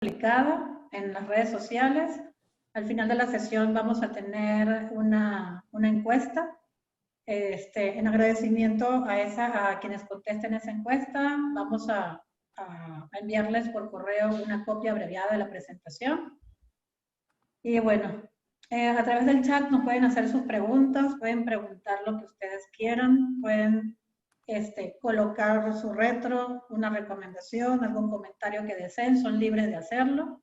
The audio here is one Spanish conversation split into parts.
publicada en las redes sociales. Al final de la sesión vamos a tener una encuesta. En agradecimiento a quienes contesten esa encuesta, vamos a enviarles por correo una copia abreviada de la presentación. Y bueno, a través del chat nos pueden hacer sus preguntas, pueden preguntar lo que ustedes quieran, pueden colocar su retro, una recomendación, algún comentario que deseen, son libres de hacerlo.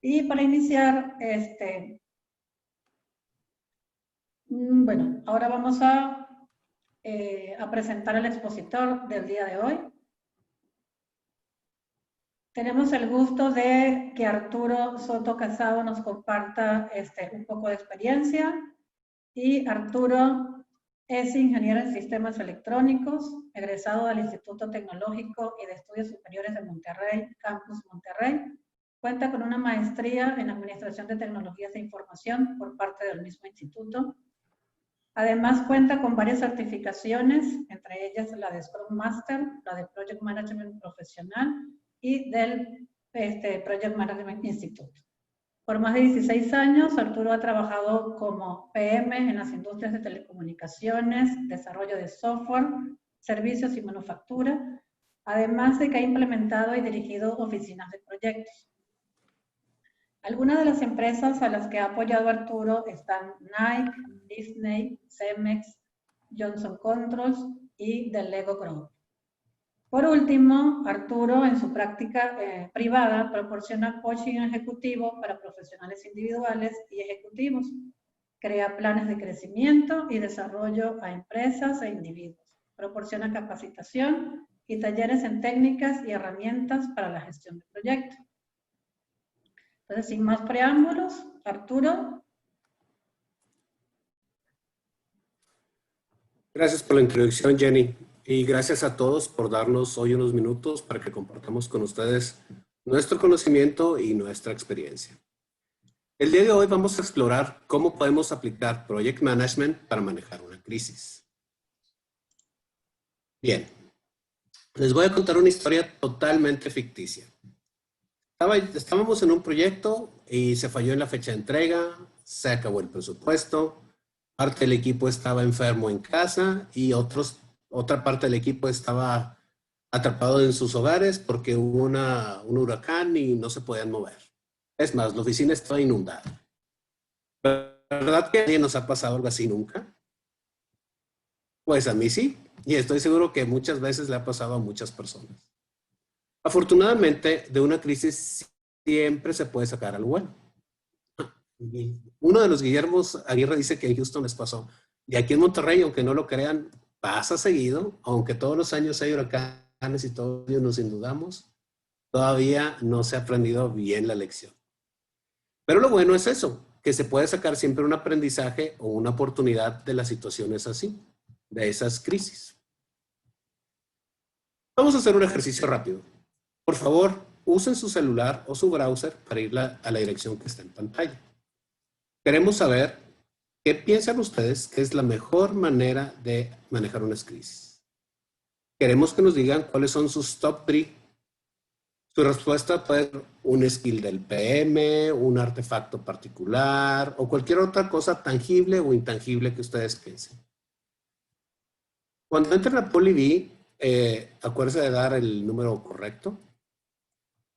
Y para iniciar, bueno, ahora vamos a presentar al expositor del día de hoy. Tenemos el gusto de que Arturo Soto Casado nos comparta un poco de experiencia. Y Arturo es ingeniero en sistemas electrónicos, egresado del Instituto Tecnológico y de Estudios Superiores de Monterrey, Campus Monterrey. Cuenta con una maestría en Administración de Tecnologías de Información por parte del mismo instituto. Además, cuenta con varias certificaciones, entre ellas la de Scrum Master, la de Project Management Profesional y del Project Management Institute. Por más de 16 años, Arturo ha trabajado como PM en las industrias de telecomunicaciones, desarrollo de software, servicios y manufactura, además de que ha implementado y dirigido oficinas de proyectos. Algunas de las empresas a las que ha apoyado Arturo están Nike, Disney, Cemex, Johnson Controls y The Lego Group. Por último, Arturo, en su práctica privada, proporciona coaching ejecutivo para profesionales individuales y ejecutivos. Crea planes de crecimiento y desarrollo a empresas e individuos. Proporciona capacitación y talleres en técnicas y herramientas para la gestión de proyectos. Entonces, sin más preámbulos, Arturo. Gracias por la introducción, Jenny. Y gracias a todos por darnos hoy unos minutos para que compartamos con ustedes nuestro conocimiento y nuestra experiencia. El día de hoy vamos a explorar cómo podemos aplicar Project Management para manejar una crisis. Bien, les voy a contar una historia totalmente ficticia. Estábamos en un proyecto y se falló en la fecha de entrega, se acabó el presupuesto, parte del equipo estaba enfermo en casa y otra parte del equipo estaba atrapado en sus hogares porque hubo un huracán y no se podían mover. Es más, la oficina estaba inundada. ¿Verdad que a nadie nos ha pasado algo así nunca? Pues a mí sí, y estoy seguro que muchas veces le ha pasado a muchas personas. Afortunadamente, de una crisis siempre se puede sacar algo bueno. Uno de los Guillermos Aguirre dice que en Houston les pasó. Y aquí en Monterrey, aunque no lo crean, pasa seguido, aunque todos los años hay huracanes y todos los años nos inundamos, todavía no se ha aprendido bien la lección. Pero lo bueno es eso, que se puede sacar siempre un aprendizaje o una oportunidad de las situaciones así, de esas crisis. Vamos a hacer un ejercicio rápido. Por favor, usen su celular o su browser para ir a la dirección que está en pantalla. Queremos saber qué piensan ustedes que es la mejor manera de manejar una crisis. Queremos que nos digan cuáles son sus top 3. Su respuesta puede ser un skill del PM, un artefacto particular o cualquier otra cosa tangible o intangible que ustedes piensen. Cuando entren a PolyB, acuérdense de dar el número correcto.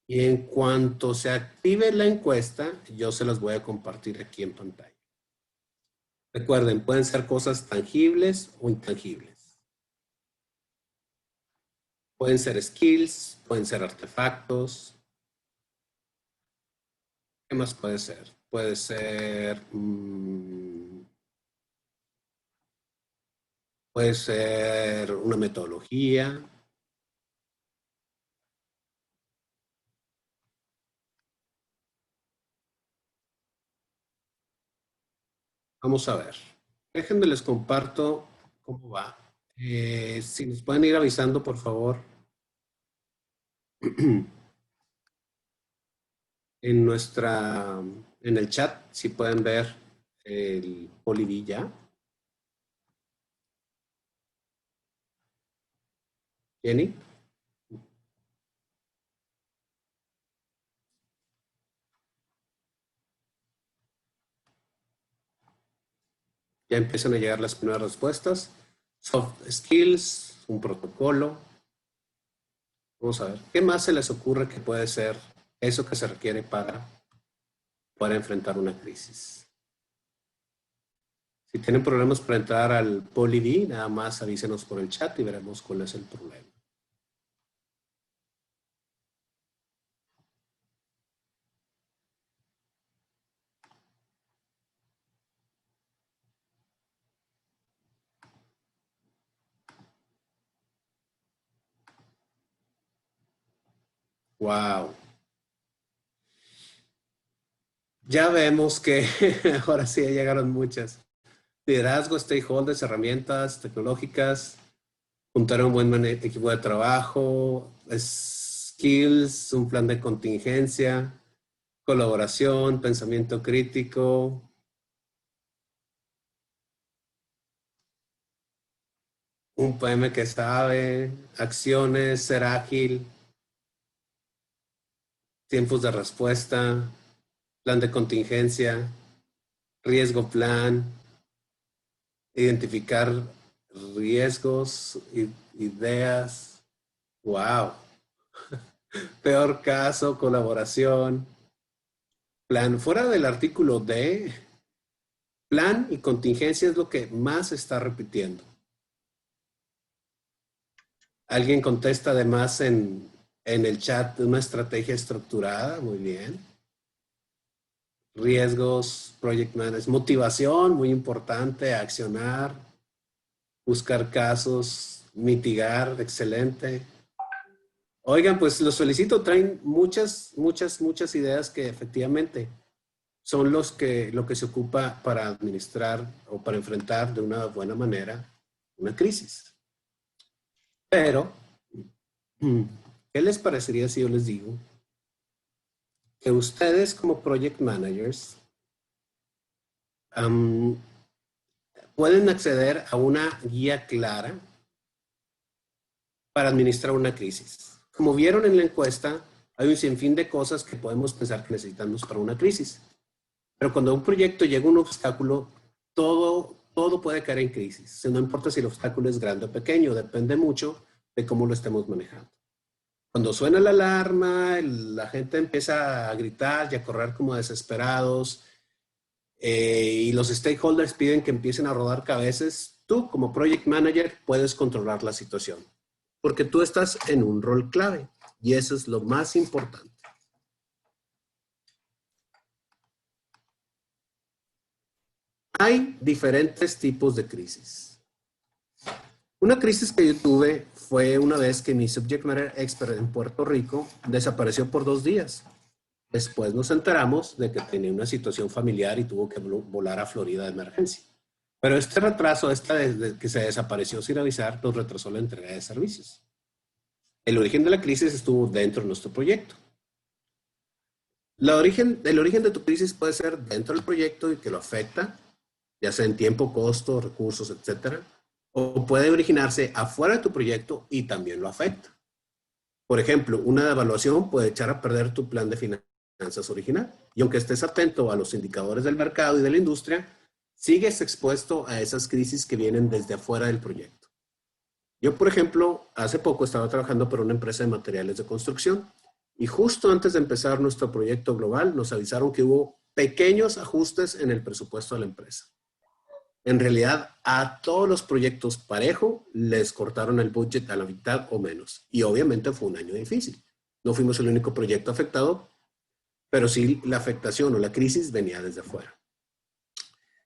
Y en cuanto se active la encuesta, yo se las voy a compartir aquí en pantalla. Recuerden, pueden ser cosas tangibles o intangibles. Pueden ser skills, pueden ser artefactos. ¿Qué más puede ser? Puede ser... puede ser una metodología. Vamos a ver. Déjenme les comparto cómo va. Si nos pueden ir avisando, por favor. En el chat, si pueden ver el PolyB ya. Jenny. Ya empiezan a llegar las primeras respuestas. Soft skills, un protocolo. Vamos a ver, ¿qué más se les ocurre que puede ser eso que se requiere para enfrentar una crisis? Si tienen problemas para entrar al PoliD, nada más avísenos por el chat y veremos cuál es el problema. Wow. Ya vemos que ahora sí llegaron muchas. Liderazgo, stakeholders, herramientas tecnológicas, juntar un buen equipo de trabajo, skills, un plan de contingencia, colaboración, pensamiento crítico. Un PM que sabe, acciones, ser ágil, tiempos de respuesta, plan de contingencia, riesgo plan, identificar riesgos, ideas. ¡Wow! Peor caso, colaboración, plan. Fuera del artículo D, plan y contingencia es lo que más se está repitiendo. Alguien contesta además en el chat una estrategia estructurada. Muy bien. Riesgos, project management, motivación, muy importante, accionar, buscar casos, mitigar, excelente. Oigan, pues los felicito, traen muchas ideas que efectivamente son lo que se ocupa para administrar o para enfrentar de una buena manera una crisis. Pero, ¿qué les parecería si yo les digo que ustedes como project managers pueden acceder a una guía clara para administrar una crisis? Como vieron en la encuesta, hay un sinfín de cosas que podemos pensar que necesitamos para una crisis. Pero cuando un proyecto llega a un obstáculo, todo puede caer en crisis. No importa si el obstáculo es grande o pequeño, depende mucho de cómo lo estemos manejando. Cuando suena la alarma, la gente empieza a gritar y a correr como desesperados, y los stakeholders piden que empiecen a rodar cabezas, tú como project manager puedes controlar la situación, porque tú estás en un rol clave y eso es lo más importante. Hay diferentes tipos de crisis. Una crisis que yo tuve fue una vez que mi subject matter expert en Puerto Rico desapareció por 2 días. Después nos enteramos de que tenía una situación familiar y tuvo que volar a Florida de emergencia. Pero este retraso, desde que se desapareció sin avisar, nos retrasó la entrega de servicios. El origen de la crisis estuvo dentro de nuestro proyecto. El origen de tu crisis puede ser dentro del proyecto y que lo afecta, ya sea en tiempo, costo, recursos, etc. O puede originarse afuera de tu proyecto y también lo afecta. Por ejemplo, una devaluación puede echar a perder tu plan de finanzas original. Y aunque estés atento a los indicadores del mercado y de la industria, sigues expuesto a esas crisis que vienen desde afuera del proyecto. Yo, por ejemplo, hace poco estaba trabajando para una empresa de materiales de construcción y justo antes de empezar nuestro proyecto global nos avisaron que hubo pequeños ajustes en el presupuesto de la empresa. En realidad, a todos los proyectos parejo les cortaron el budget a la mitad o menos. Y obviamente fue un año difícil. No fuimos el único proyecto afectado, pero sí la afectación o la crisis venía desde afuera.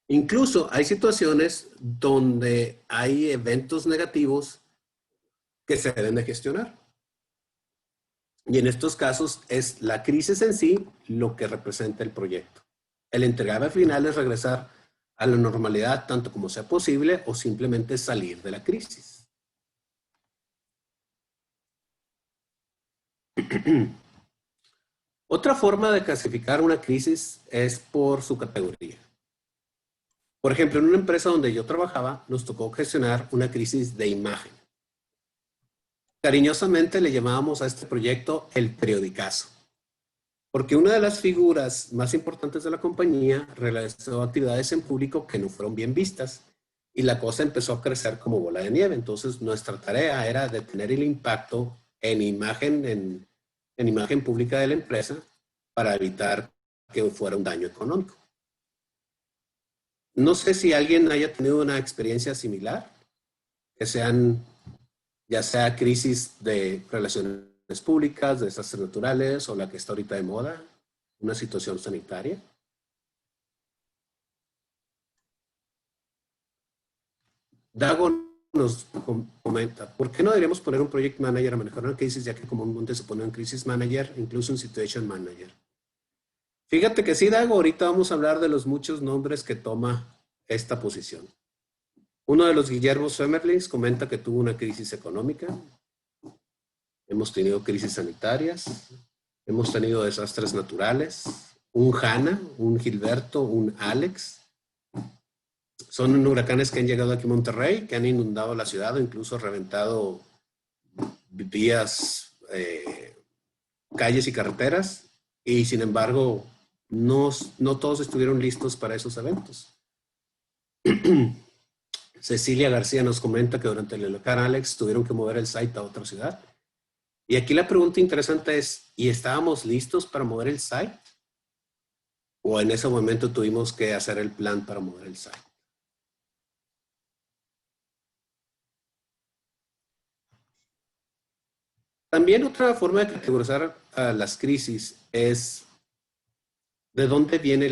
Incluso hay situaciones donde hay eventos negativos que se deben de gestionar. Y en estos casos es la crisis en sí lo que representa el proyecto. El entregable final es regresar a la normalidad tanto como sea posible o simplemente salir de la crisis. Otra forma de clasificar una crisis es por su categoría. Por ejemplo, en una empresa donde yo trabajaba, nos tocó gestionar una crisis de imagen. Cariñosamente le llamábamos a este proyecto el periodicazo. porque una de las figuras más importantes de la compañía realizó actividades en público que no fueron bien vistas y la cosa empezó a crecer como bola de nieve. Entonces, nuestra tarea era detener el impacto en imagen pública de la empresa para evitar que fuera un daño económico. No sé si alguien haya tenido una experiencia similar, que sean ya sea crisis de relaciones públicas, de desastres naturales o la que está ahorita de moda, una situación sanitaria. Dago nos comenta, ¿por qué no deberíamos poner un project manager a manejar una crisis, ya que comúnmente se pone un crisis manager, incluso un situation manager? Fíjate que sí, Dago, ahorita vamos a hablar de los muchos nombres que toma esta posición. Uno de los Guillermo Sömerlings comenta que tuvo una crisis económica. Hemos tenido crisis sanitarias. Hemos tenido desastres naturales. Un Hanna, un Gilberto, un Alex. Son huracanes que han llegado aquí a Monterrey, que han inundado la ciudad o incluso reventado vías, calles y carreteras. Y sin embargo, no todos estuvieron listos para esos eventos. Cecilia García nos comenta que durante el huracán Alex tuvieron que mover el site a otra ciudad. Y aquí la pregunta interesante es, ¿y estábamos listos para mover el site? ¿O en ese momento tuvimos que hacer el plan para mover el site? También otra forma de categorizar a las crisis es de dónde viene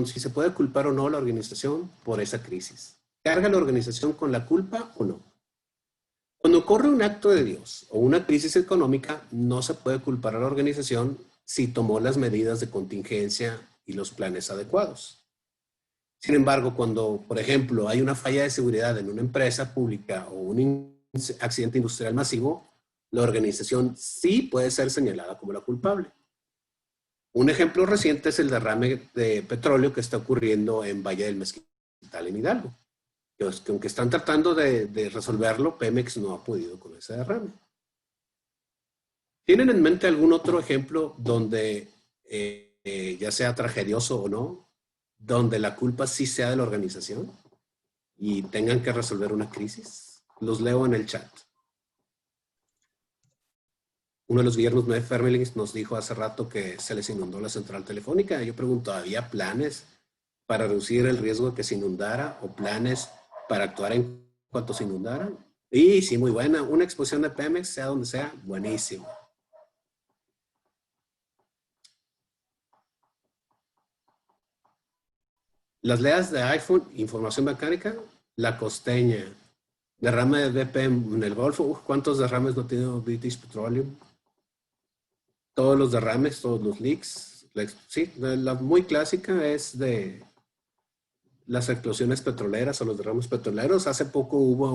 si se puede culpar o no la organización por esa crisis. ¿Carga la organización con la culpa o no? Cuando ocurre un acto de Dios o una crisis económica, no se puede culpar a la organización si tomó las medidas de contingencia y los planes adecuados. Sin embargo, cuando, por ejemplo, hay una falla de seguridad en una empresa pública o un accidente industrial masivo, la organización sí puede ser señalada como la culpable. Un ejemplo reciente es el derrame de petróleo que está ocurriendo en Valle del Mezquital, en Hidalgo. Que aunque están tratando de resolverlo, Pemex no ha podido con ese derrame. ¿Tienen en mente algún otro ejemplo donde, ya sea tragedioso o no, donde la culpa sí sea de la organización y tengan que resolver una crisis? Los leo en el chat. Uno de los Guillermos Fermelings nos dijo hace rato que se les inundó la central telefónica. Yo pregunto, ¿había planes para reducir el riesgo de que se inundara o planes para actuar en cuanto se inundara? Y sí, muy buena. Una explosión de Pemex, sea donde sea, buenísimo. Las leas de iPhone, información mecánica, la costeña, derrame de BP en el Golfo. ¿Cuántos derrames no ha tenido British Petroleum? Todos los derrames, todos los leaks. Sí, la muy clásica es de las explosiones petroleras o los derrames petroleros. Hace poco hubo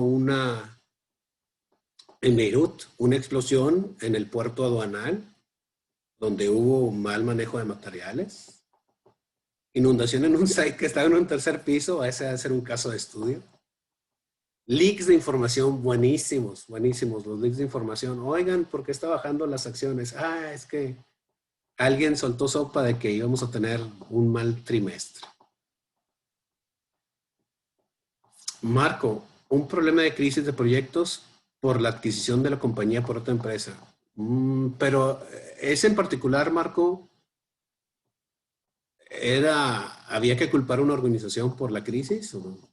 en Beirut, una explosión en el puerto aduanal, donde hubo mal manejo de materiales. Inundación en un site que estaba en un tercer piso, ese debe ser un caso de estudio. Leaks de información, buenísimos, buenísimos los leaks de información. Oigan, ¿por qué está bajando las acciones? Ah, es que alguien soltó sopa de que íbamos a tener un mal trimestre. Marco, un problema de crisis de proyectos por la adquisición de la compañía por otra empresa. Pero ese en particular, Marco, ¿había que culpar a una organización por la crisis o no?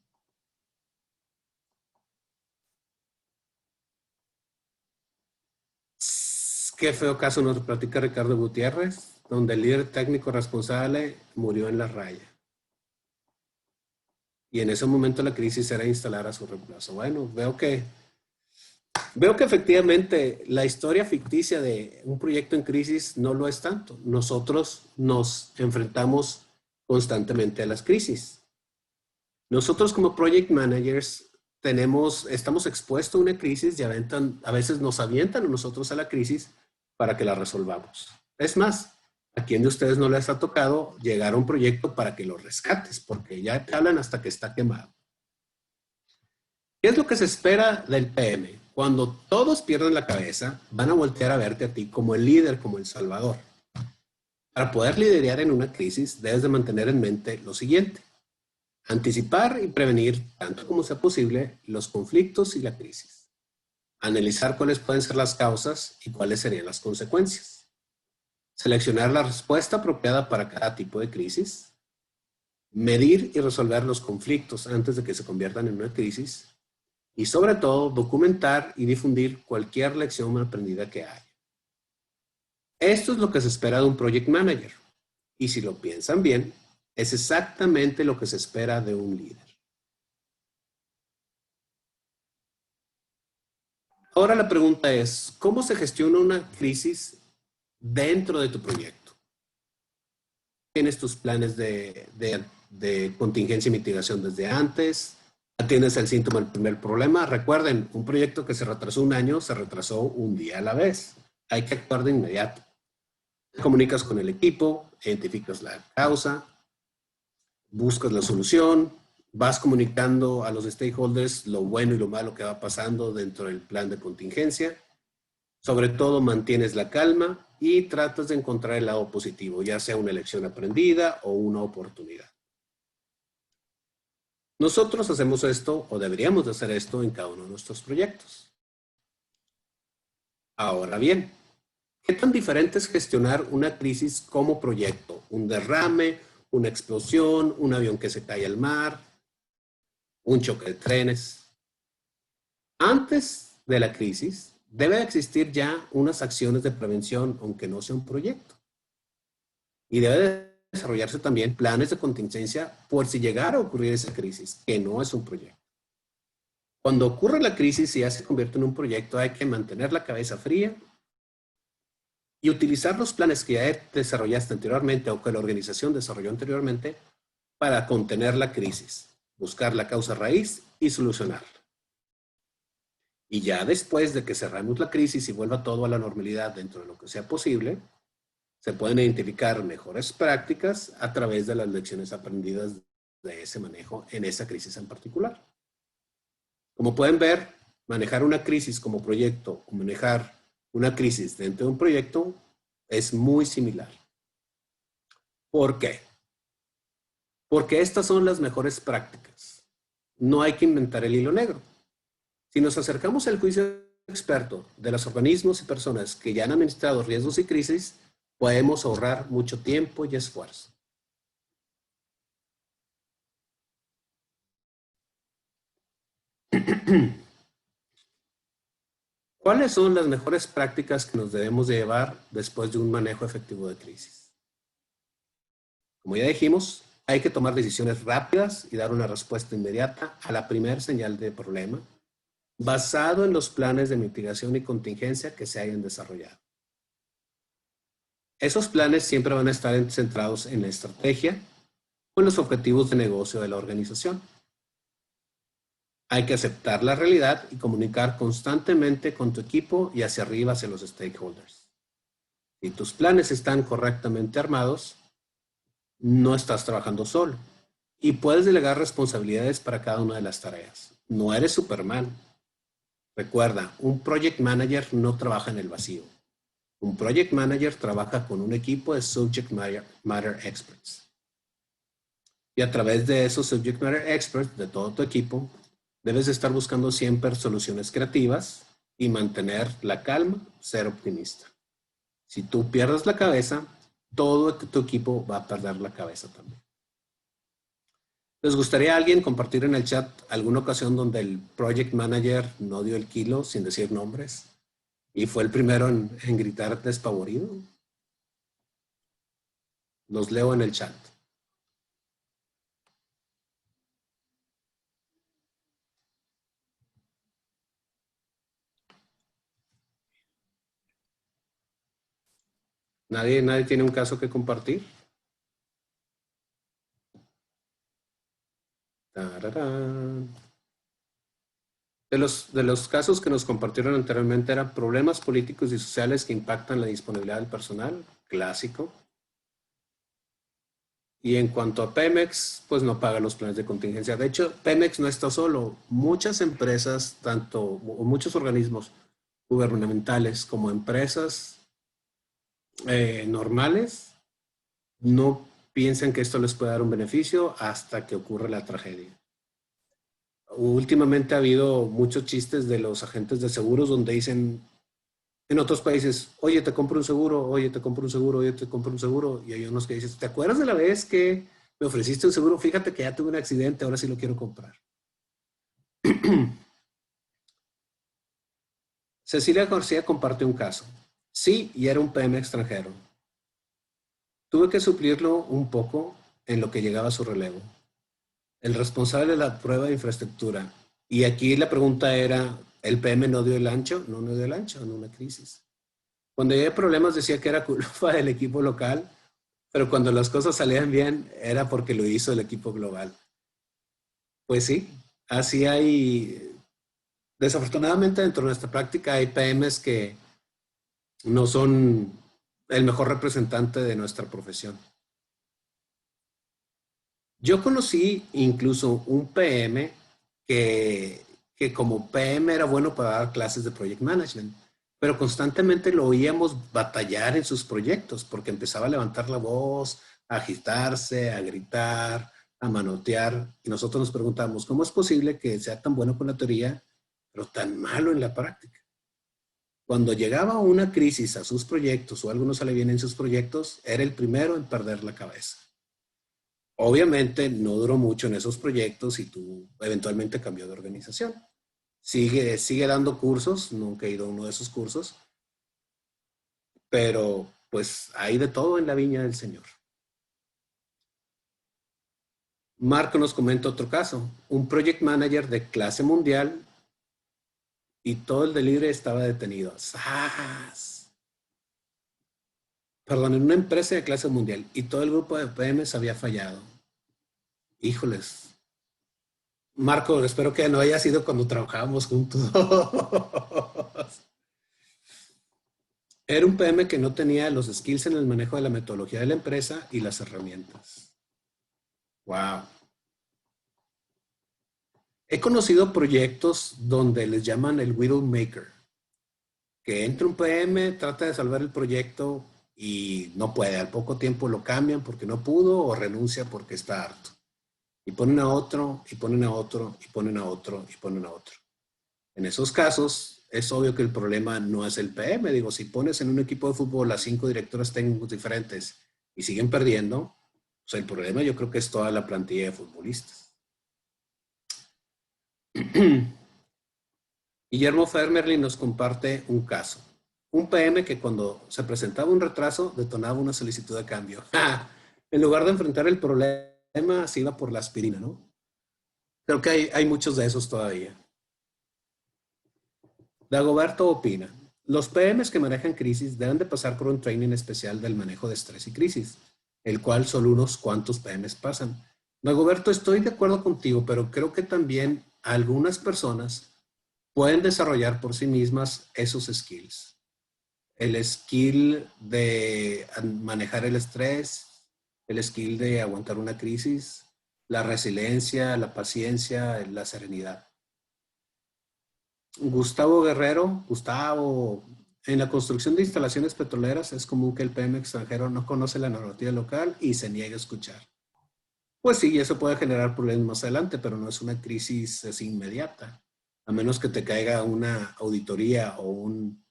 Qué feo caso nos platica Ricardo Gutiérrez, donde el líder técnico responsable murió en la raya. Y en ese momento la crisis era instalar a su reemplazo. Bueno, veo que efectivamente la historia ficticia de un proyecto en crisis no lo es tanto. Nosotros nos enfrentamos constantemente a las crisis. Nosotros como project managers estamos expuestos a una crisis y a veces nos avientan a nosotros a la crisis para que la resolvamos. Es más, ¿a quién de ustedes no les ha tocado llegar a un proyecto para que lo rescates? Porque ya te hablan hasta que está quemado. ¿Qué es lo que se espera del PM? Cuando todos pierden la cabeza, van a voltear a verte a ti como el líder, como el salvador. Para poder liderar en una crisis, debes de mantener en mente lo siguiente: anticipar y prevenir, tanto como sea posible, los conflictos y la crisis. Analizar cuáles pueden ser las causas y cuáles serían las consecuencias. Seleccionar la respuesta apropiada para cada tipo de crisis. Medir y resolver los conflictos antes de que se conviertan en una crisis. Y sobre todo, documentar y difundir cualquier lección aprendida que haya. Esto es lo que se espera de un project manager. Y si lo piensan bien, es exactamente lo que se espera de un líder. Ahora la pregunta es, ¿cómo se gestiona una crisis dentro de tu proyecto? ¿Tienes tus planes de contingencia y mitigación desde antes? ¿Atiendes el síntoma del primer problema? Recuerden, un proyecto que se retrasó un año, se retrasó un día a la vez. Hay que actuar de inmediato. Te comunicas con el equipo, identificas la causa, buscas la solución, vas comunicando a los stakeholders lo bueno y lo malo que va pasando dentro del plan de contingencia. Sobre todo, mantienes la calma y tratas de encontrar el lado positivo, ya sea una lección aprendida o una oportunidad. Nosotros hacemos esto, o deberíamos de hacer esto, en cada uno de nuestros proyectos. Ahora bien, ¿qué tan diferente es gestionar una crisis como proyecto? Un derrame, una explosión, un avión que se cae al mar, un choque de trenes. Antes de la crisis, debe existir ya unas acciones de prevención, aunque no sea un proyecto. Y debe desarrollarse también planes de contingencia por si llegara a ocurrir esa crisis, que no es un proyecto. Cuando ocurre la crisis y ya se convierte en un proyecto, hay que mantener la cabeza fría y utilizar los planes que ya desarrollaste anteriormente o que la organización desarrolló anteriormente para contener la crisis, buscar la causa raíz y solucionarla. Y ya después de que cerramos la crisis y vuelva todo a la normalidad dentro de lo que sea posible, se pueden identificar mejores prácticas a través de las lecciones aprendidas de ese manejo en esa crisis en particular. Como pueden ver, manejar una crisis como proyecto o manejar una crisis dentro de un proyecto es muy similar. ¿Por qué? Porque estas son las mejores prácticas. No hay que inventar el hilo negro. Si nos acercamos al juicio experto de los organismos y personas que ya han administrado riesgos y crisis, podemos ahorrar mucho tiempo y esfuerzo. ¿Cuáles son las mejores prácticas que nos debemos de llevar después de un manejo efectivo de crisis? Como ya dijimos, hay que tomar decisiones rápidas y dar una respuesta inmediata a la primera señal de problema, basado en los planes de mitigación y contingencia que se hayan desarrollado. Esos planes siempre van a estar centrados en la estrategia o en los objetivos de negocio de la organización. Hay que aceptar la realidad y comunicar constantemente con tu equipo y hacia arriba hacia los stakeholders. Si tus planes están correctamente armados, no estás trabajando solo y puedes delegar responsabilidades para cada una de las tareas. No eres Superman. Recuerda, un project manager no trabaja en el vacío. Un project manager trabaja con un equipo de subject matter experts. Y a través de esos subject matter experts, de todo tu equipo, debes estar buscando siempre soluciones creativas y mantener la calma, ser optimista. Si tú pierdes la cabeza, todo tu equipo va a perder la cabeza también. ¿Les gustaría a alguien compartir en el chat alguna ocasión donde el project manager no dio el kilo sin decir nombres y fue el primero en gritar despavorido? Los leo en el chat. ¿Nadie tiene un caso que compartir? ¡Tararán! De los casos que nos compartieron anteriormente eran problemas políticos y sociales que impactan la disponibilidad del personal, clásico. Y en cuanto a Pemex, pues no paga los planes de contingencia. De hecho, Pemex no está solo. Muchas empresas, o muchos organismos gubernamentales como empresas normales, no piensan que esto les puede dar un beneficio hasta que ocurre la tragedia. Últimamente ha habido muchos chistes de los agentes de seguros donde dicen en otros países, oye, te compro un seguro, oye, te compro un seguro, oye, te compro un seguro. Y hay unos que dicen, ¿te acuerdas de la vez que me ofreciste un seguro? Fíjate que ya tuve un accidente, ahora sí lo quiero comprar. Cecilia García comparte un caso. Sí, y era un PM extranjero. Tuve que suplirlo un poco en lo que llegaba a su relevo. El responsable de la prueba de infraestructura. Y aquí la pregunta era, ¿el PM no dio el ancho? No, no dio el ancho en una crisis. Cuando había problemas decía que era culpa del equipo local, pero cuando las cosas salían bien era porque lo hizo el equipo global. Pues sí, así hay, desafortunadamente dentro de nuestra práctica hay PMs que no son el mejor representante de nuestra profesión. Yo conocí incluso un PM que como PM era bueno para dar clases de project management, pero constantemente lo oíamos batallar en sus proyectos porque empezaba a levantar la voz, a agitarse, a gritar, a manotear. Y nosotros nos preguntamos, ¿cómo es posible que sea tan bueno con la teoría, pero tan malo en la práctica? Cuando llegaba una crisis a sus proyectos o algo no sale bien en sus proyectos, era el primero en perder la cabeza. Obviamente no duró mucho en esos proyectos y tú eventualmente cambió de organización. Sigue dando cursos, nunca he ido a uno de esos cursos, pero pues hay de todo en la viña del Señor. Marco nos comenta otro caso, un project manager de clase mundial y todo el delivery estaba detenido. ¡Sas! Perdón, en una empresa de clase mundial y todo el grupo de PMs había fallado. Híjoles. Marco, espero que no haya sido cuando trabajábamos juntos. Era un PM que no tenía los skills en el manejo de la metodología de la empresa y las herramientas. Wow. He conocido proyectos donde les llaman el Widowmaker, que entra un PM, trata de salvar el proyecto y no puede. Al poco tiempo lo cambian porque no pudo o renuncia porque está harto. Y ponen a otro, y ponen a otro, y ponen a otro, y ponen a otro. En esos casos, es obvio que el problema no es el PM. Digo, si pones en un equipo de fútbol a 5 directores técnicos diferentes y siguen perdiendo, pues el problema yo creo que es toda la plantilla de futbolistas. Guillermo Fermerli nos comparte un caso. Un PM que cuando se presentaba un retraso detonaba una solicitud de cambio. En lugar de enfrentar el problema, se iba por la aspirina, ¿no? Creo que hay muchos de esos todavía. Dagoberto opina, los PMs que manejan crisis deben de pasar por un training especial del manejo de estrés y crisis, el cual solo unos cuantos PMs pasan. Dagoberto, estoy de acuerdo contigo, pero creo que también algunas personas pueden desarrollar por sí mismas esos skills. El skill de manejar el estrés, el skill de aguantar una crisis, la resiliencia, la paciencia, la serenidad. Gustavo Guerrero, Gustavo, en la construcción de instalaciones petroleras es común que el PM extranjero no conoce la normativa local y se niegue a escuchar. Pues sí, eso puede generar problemas más adelante, pero no es una crisis así inmediata. A menos que te caiga una auditoría o un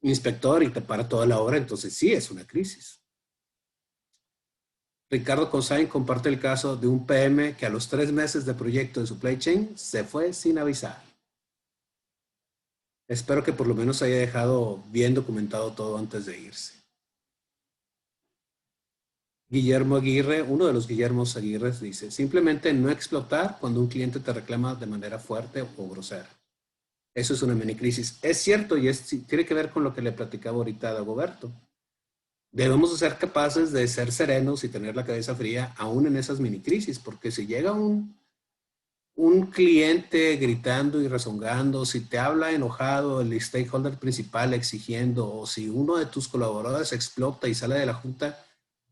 inspector y te para toda la obra, entonces sí es una crisis. Ricardo Cosain comparte el caso de un PM que a los 3 meses de proyecto de supply chain se fue sin avisar. Espero que por lo menos haya dejado bien documentado todo antes de irse. Guillermo Aguirre, uno de los Guillermos Aguirre, dice, simplemente no explotar cuando un cliente te reclama de manera fuerte o grosera. Eso es una mini crisis. Es cierto y tiene que ver con lo que le platicaba ahorita a Dagoberto. Debemos ser capaces de ser serenos y tener la cabeza fría aún en esas mini crisis, porque si llega un cliente gritando y rezongando, si te habla enojado el stakeholder principal exigiendo, o si uno de tus colaboradores explota y sale de la junta,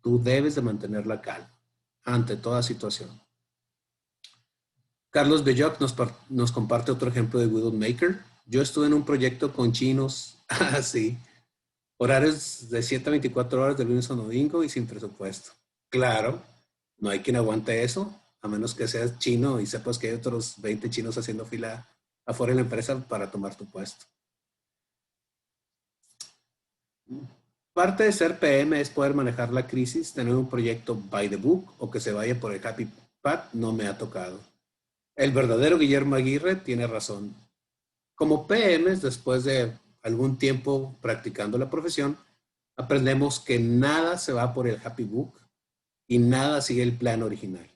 tú debes de mantener la calma ante toda situación. Carlos Belloc nos comparte otro ejemplo de Widowmaker. Yo estuve en un proyecto con chinos, así, horarios de 7 a 24 horas de lunes a domingo y sin presupuesto. Claro, no hay quien aguante eso, a menos que seas chino y sepas que hay otros 20 chinos haciendo fila afuera de la empresa para tomar tu puesto. Parte de ser PM es poder manejar la crisis, tener un proyecto by the book o que se vaya por el happy path, no me ha tocado. El verdadero Guillermo Aguirre tiene razón. Como PMs, después de algún tiempo practicando la profesión, aprendemos que nada se va por el happy book y nada sigue el plan original.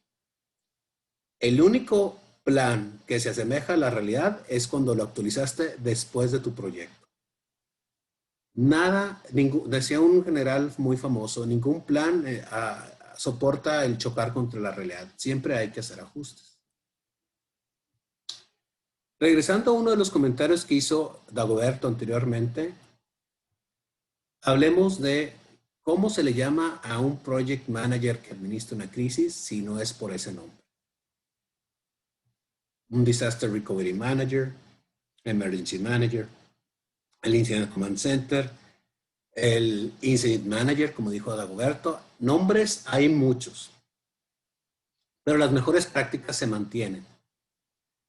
El único plan que se asemeja a la realidad es cuando lo actualizaste después de tu proyecto. Nada, decía un general muy famoso, ningún plan soporta el chocar contra la realidad. Siempre hay que hacer ajustes. Regresando a uno de los comentarios que hizo Dagoberto anteriormente, hablemos de cómo se le llama a un project manager que administra una crisis si no es por ese nombre. Un Disaster Recovery Manager, Emergency Manager, el Incident Command Center, el Incident Manager, como dijo Dagoberto. Nombres hay muchos, pero las mejores prácticas se mantienen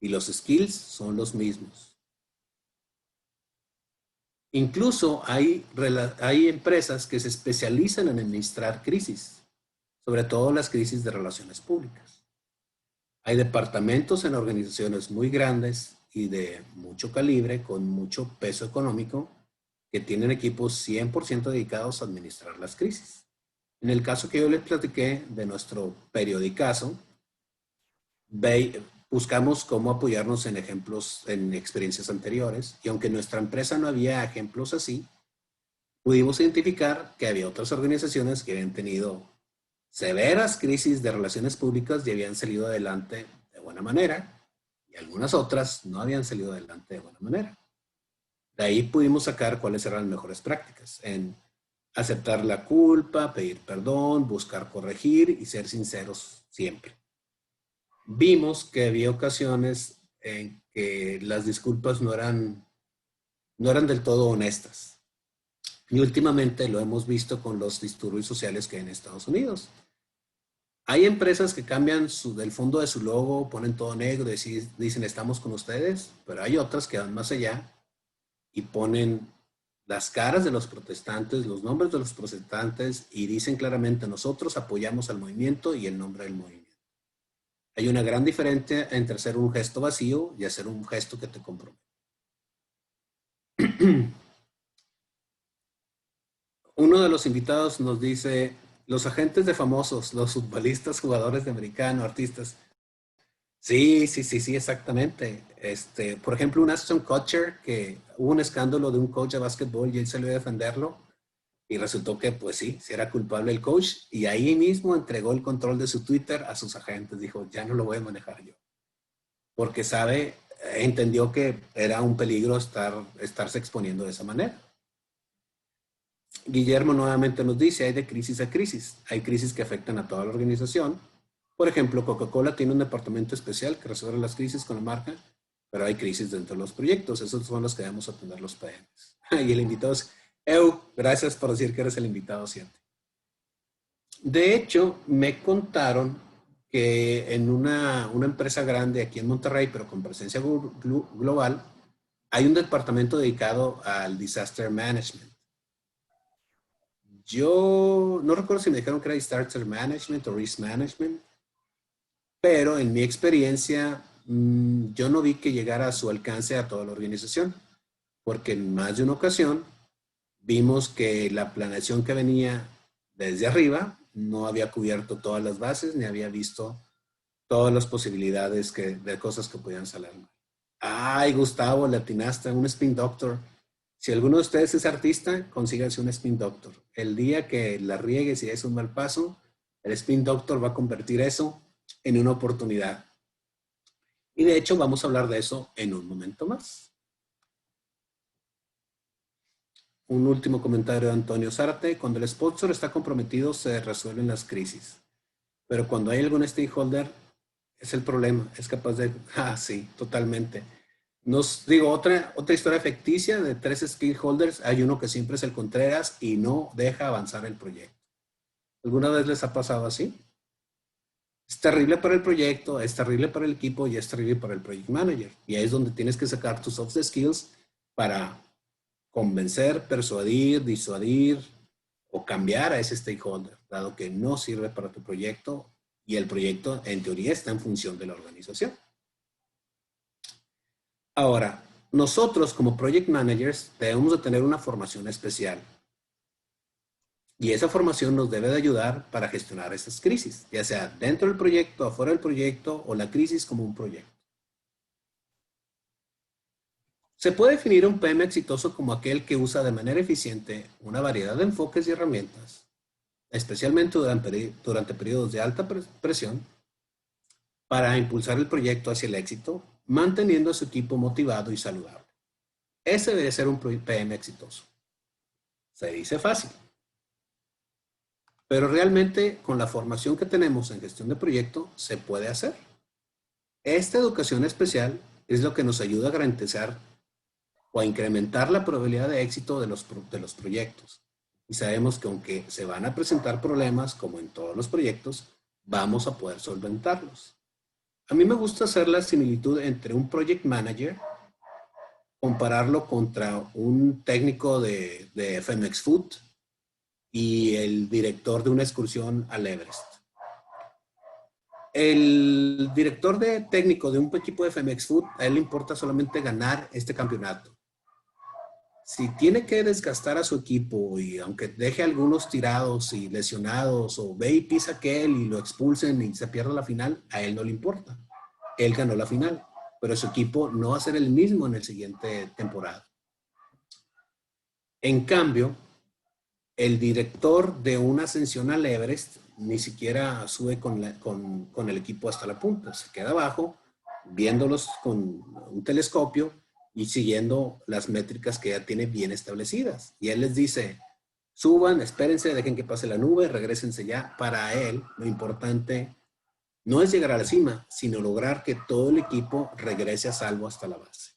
y los skills son los mismos. Incluso hay empresas que se especializan en administrar crisis, sobre todo las crisis de relaciones públicas. Hay departamentos en organizaciones muy grandes y de mucho calibre, con mucho peso económico, que tienen equipos 100% dedicados a administrar las crisis. En el caso que yo les platiqué de nuestro periodicazo, buscamos cómo apoyarnos en ejemplos, en experiencias anteriores, y aunque en nuestra empresa no había ejemplos así, pudimos identificar que había otras organizaciones que habían tenido severas crisis de relaciones públicas y habían salido adelante de buena manera, y algunas otras no habían salido adelante de buena manera. De ahí pudimos sacar cuáles eran las mejores prácticas en aceptar la culpa, pedir perdón, buscar corregir y ser sinceros siempre. Vimos que había ocasiones en que las disculpas no eran del todo honestas. Y últimamente lo hemos visto con los disturbios sociales que hay en Estados Unidos. Hay empresas que cambian del fondo de su logo, ponen todo negro y dicen estamos con ustedes, pero hay otras que van más allá y ponen las caras de los protestantes, los nombres de los protestantes y dicen claramente nosotros apoyamos al movimiento y el nombre del movimiento. Hay una gran diferencia entre hacer un gesto vacío y hacer un gesto que te compromete. Uno de los invitados nos dice, los agentes de famosos, los futbolistas, jugadores de americano, artistas. Sí, exactamente. Por ejemplo, un Ashton Kutcher, que hubo un escándalo de un coach de básquetbol y él salió a defenderlo. Y resultó que, pues sí era culpable el coach. Y ahí mismo entregó el control de su Twitter a sus agentes. Dijo, ya no lo voy a manejar yo. Porque entendió que era un peligro estarse exponiendo de esa manera. Guillermo nuevamente nos dice, hay de crisis a crisis. Hay crisis que afectan a toda la organización. Por ejemplo, Coca-Cola tiene un departamento especial que resuelve las crisis con la marca, pero hay crisis dentro de los proyectos. Esos son los que debemos atender los PMs. Y el invitado es, gracias por decir que eres el invitado 7. De hecho, me contaron que en una empresa grande aquí en Monterrey, pero con presencia global, hay un departamento dedicado al disaster management. Yo no recuerdo si me dijeron que era disaster management o risk management, pero en mi experiencia yo no vi que llegara a su alcance a toda la organización, porque en más de una ocasión vimos que la planeación que venía desde arriba no había cubierto todas las bases, ni había visto todas las posibilidades de cosas que podían salir mal. Ay, Gustavo, le atinaste a un spin doctor. Si alguno de ustedes es artista, consíganse un spin doctor. El día que la riegues y es un mal paso, el spin doctor va a convertir eso en una oportunidad. Y de hecho vamos a hablar de eso en un momento más. Un último comentario de Antonio Zárate. Cuando el sponsor está comprometido se resuelven las crisis. Pero cuando hay algún stakeholder, es el problema. Es capaz de... sí, totalmente. Nos digo, otra historia ficticia de 3 stakeholders. Hay uno que siempre es el Contreras y no deja avanzar el proyecto. ¿Alguna vez les ha pasado así? Es terrible para el proyecto, es terrible para el equipo y es terrible para el project manager. Y ahí es donde tienes que sacar tus soft skills para convencer, persuadir, disuadir o cambiar a ese stakeholder, dado que no sirve para tu proyecto y el proyecto en teoría está en función de la organización. Ahora, nosotros como project managers debemos de tener una formación especial. Y esa formación nos debe de ayudar para gestionar esas crisis, ya sea dentro del proyecto, afuera del proyecto o la crisis como un proyecto. Se puede definir un PM exitoso como aquel que usa de manera eficiente una variedad de enfoques y herramientas, especialmente durante periodos de alta presión, para impulsar el proyecto hacia el éxito, manteniendo a su equipo motivado y saludable. Ese debe ser un PM exitoso. Se dice fácil. Pero realmente con la formación que tenemos en gestión de proyecto se puede hacer. Esta educación especial es lo que nos ayuda a garantizar o a incrementar la probabilidad de éxito de los proyectos. Y sabemos que aunque se van a presentar problemas, como en todos los proyectos, vamos a poder solventarlos. A mí me gusta hacer la similitud entre un project manager, compararlo contra un técnico de FMX Food, y el director de una excursión al Everest. El director técnico de un equipo de FMX Food, a él le importa solamente ganar este campeonato. Si tiene que desgastar a su equipo y aunque deje a algunos tirados y lesionados o ve y pisa aquel y lo expulsen y se pierda la final, a él no le importa. Él ganó la final, pero su equipo no va a ser el mismo en el siguiente temporada. En cambio, el director de una ascensión al Everest ni siquiera sube con el equipo hasta la punta. Se queda abajo, viéndolos con un telescopio y siguiendo las métricas que ya tiene bien establecidas. Y él les dice, suban, espérense, dejen que pase la nube, regrésense ya. Para él, lo importante no es llegar a la cima, sino lograr que todo el equipo regrese a salvo hasta la base.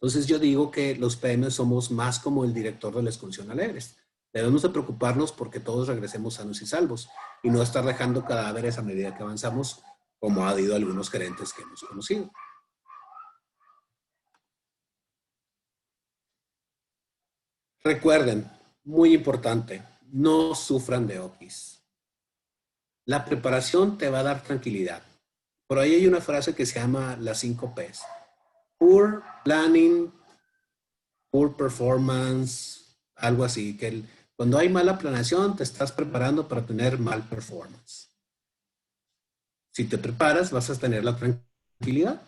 Entonces yo digo que los PM somos más como el director de la excursión al Everest. Debemos de preocuparnos porque todos regresemos sanos y salvos y no estar dejando cadáveres a medida que avanzamos, como ha habido algunos gerentes que hemos conocido. Recuerden, muy importante, no sufran de OPIs. La preparación te va a dar tranquilidad. Por ahí hay una frase que se llama las 5 Ps. Poor planning, poor performance, algo así, que cuando hay mala planeación te estás preparando para tener mal performance. Si te preparas vas a tener la tranquilidad.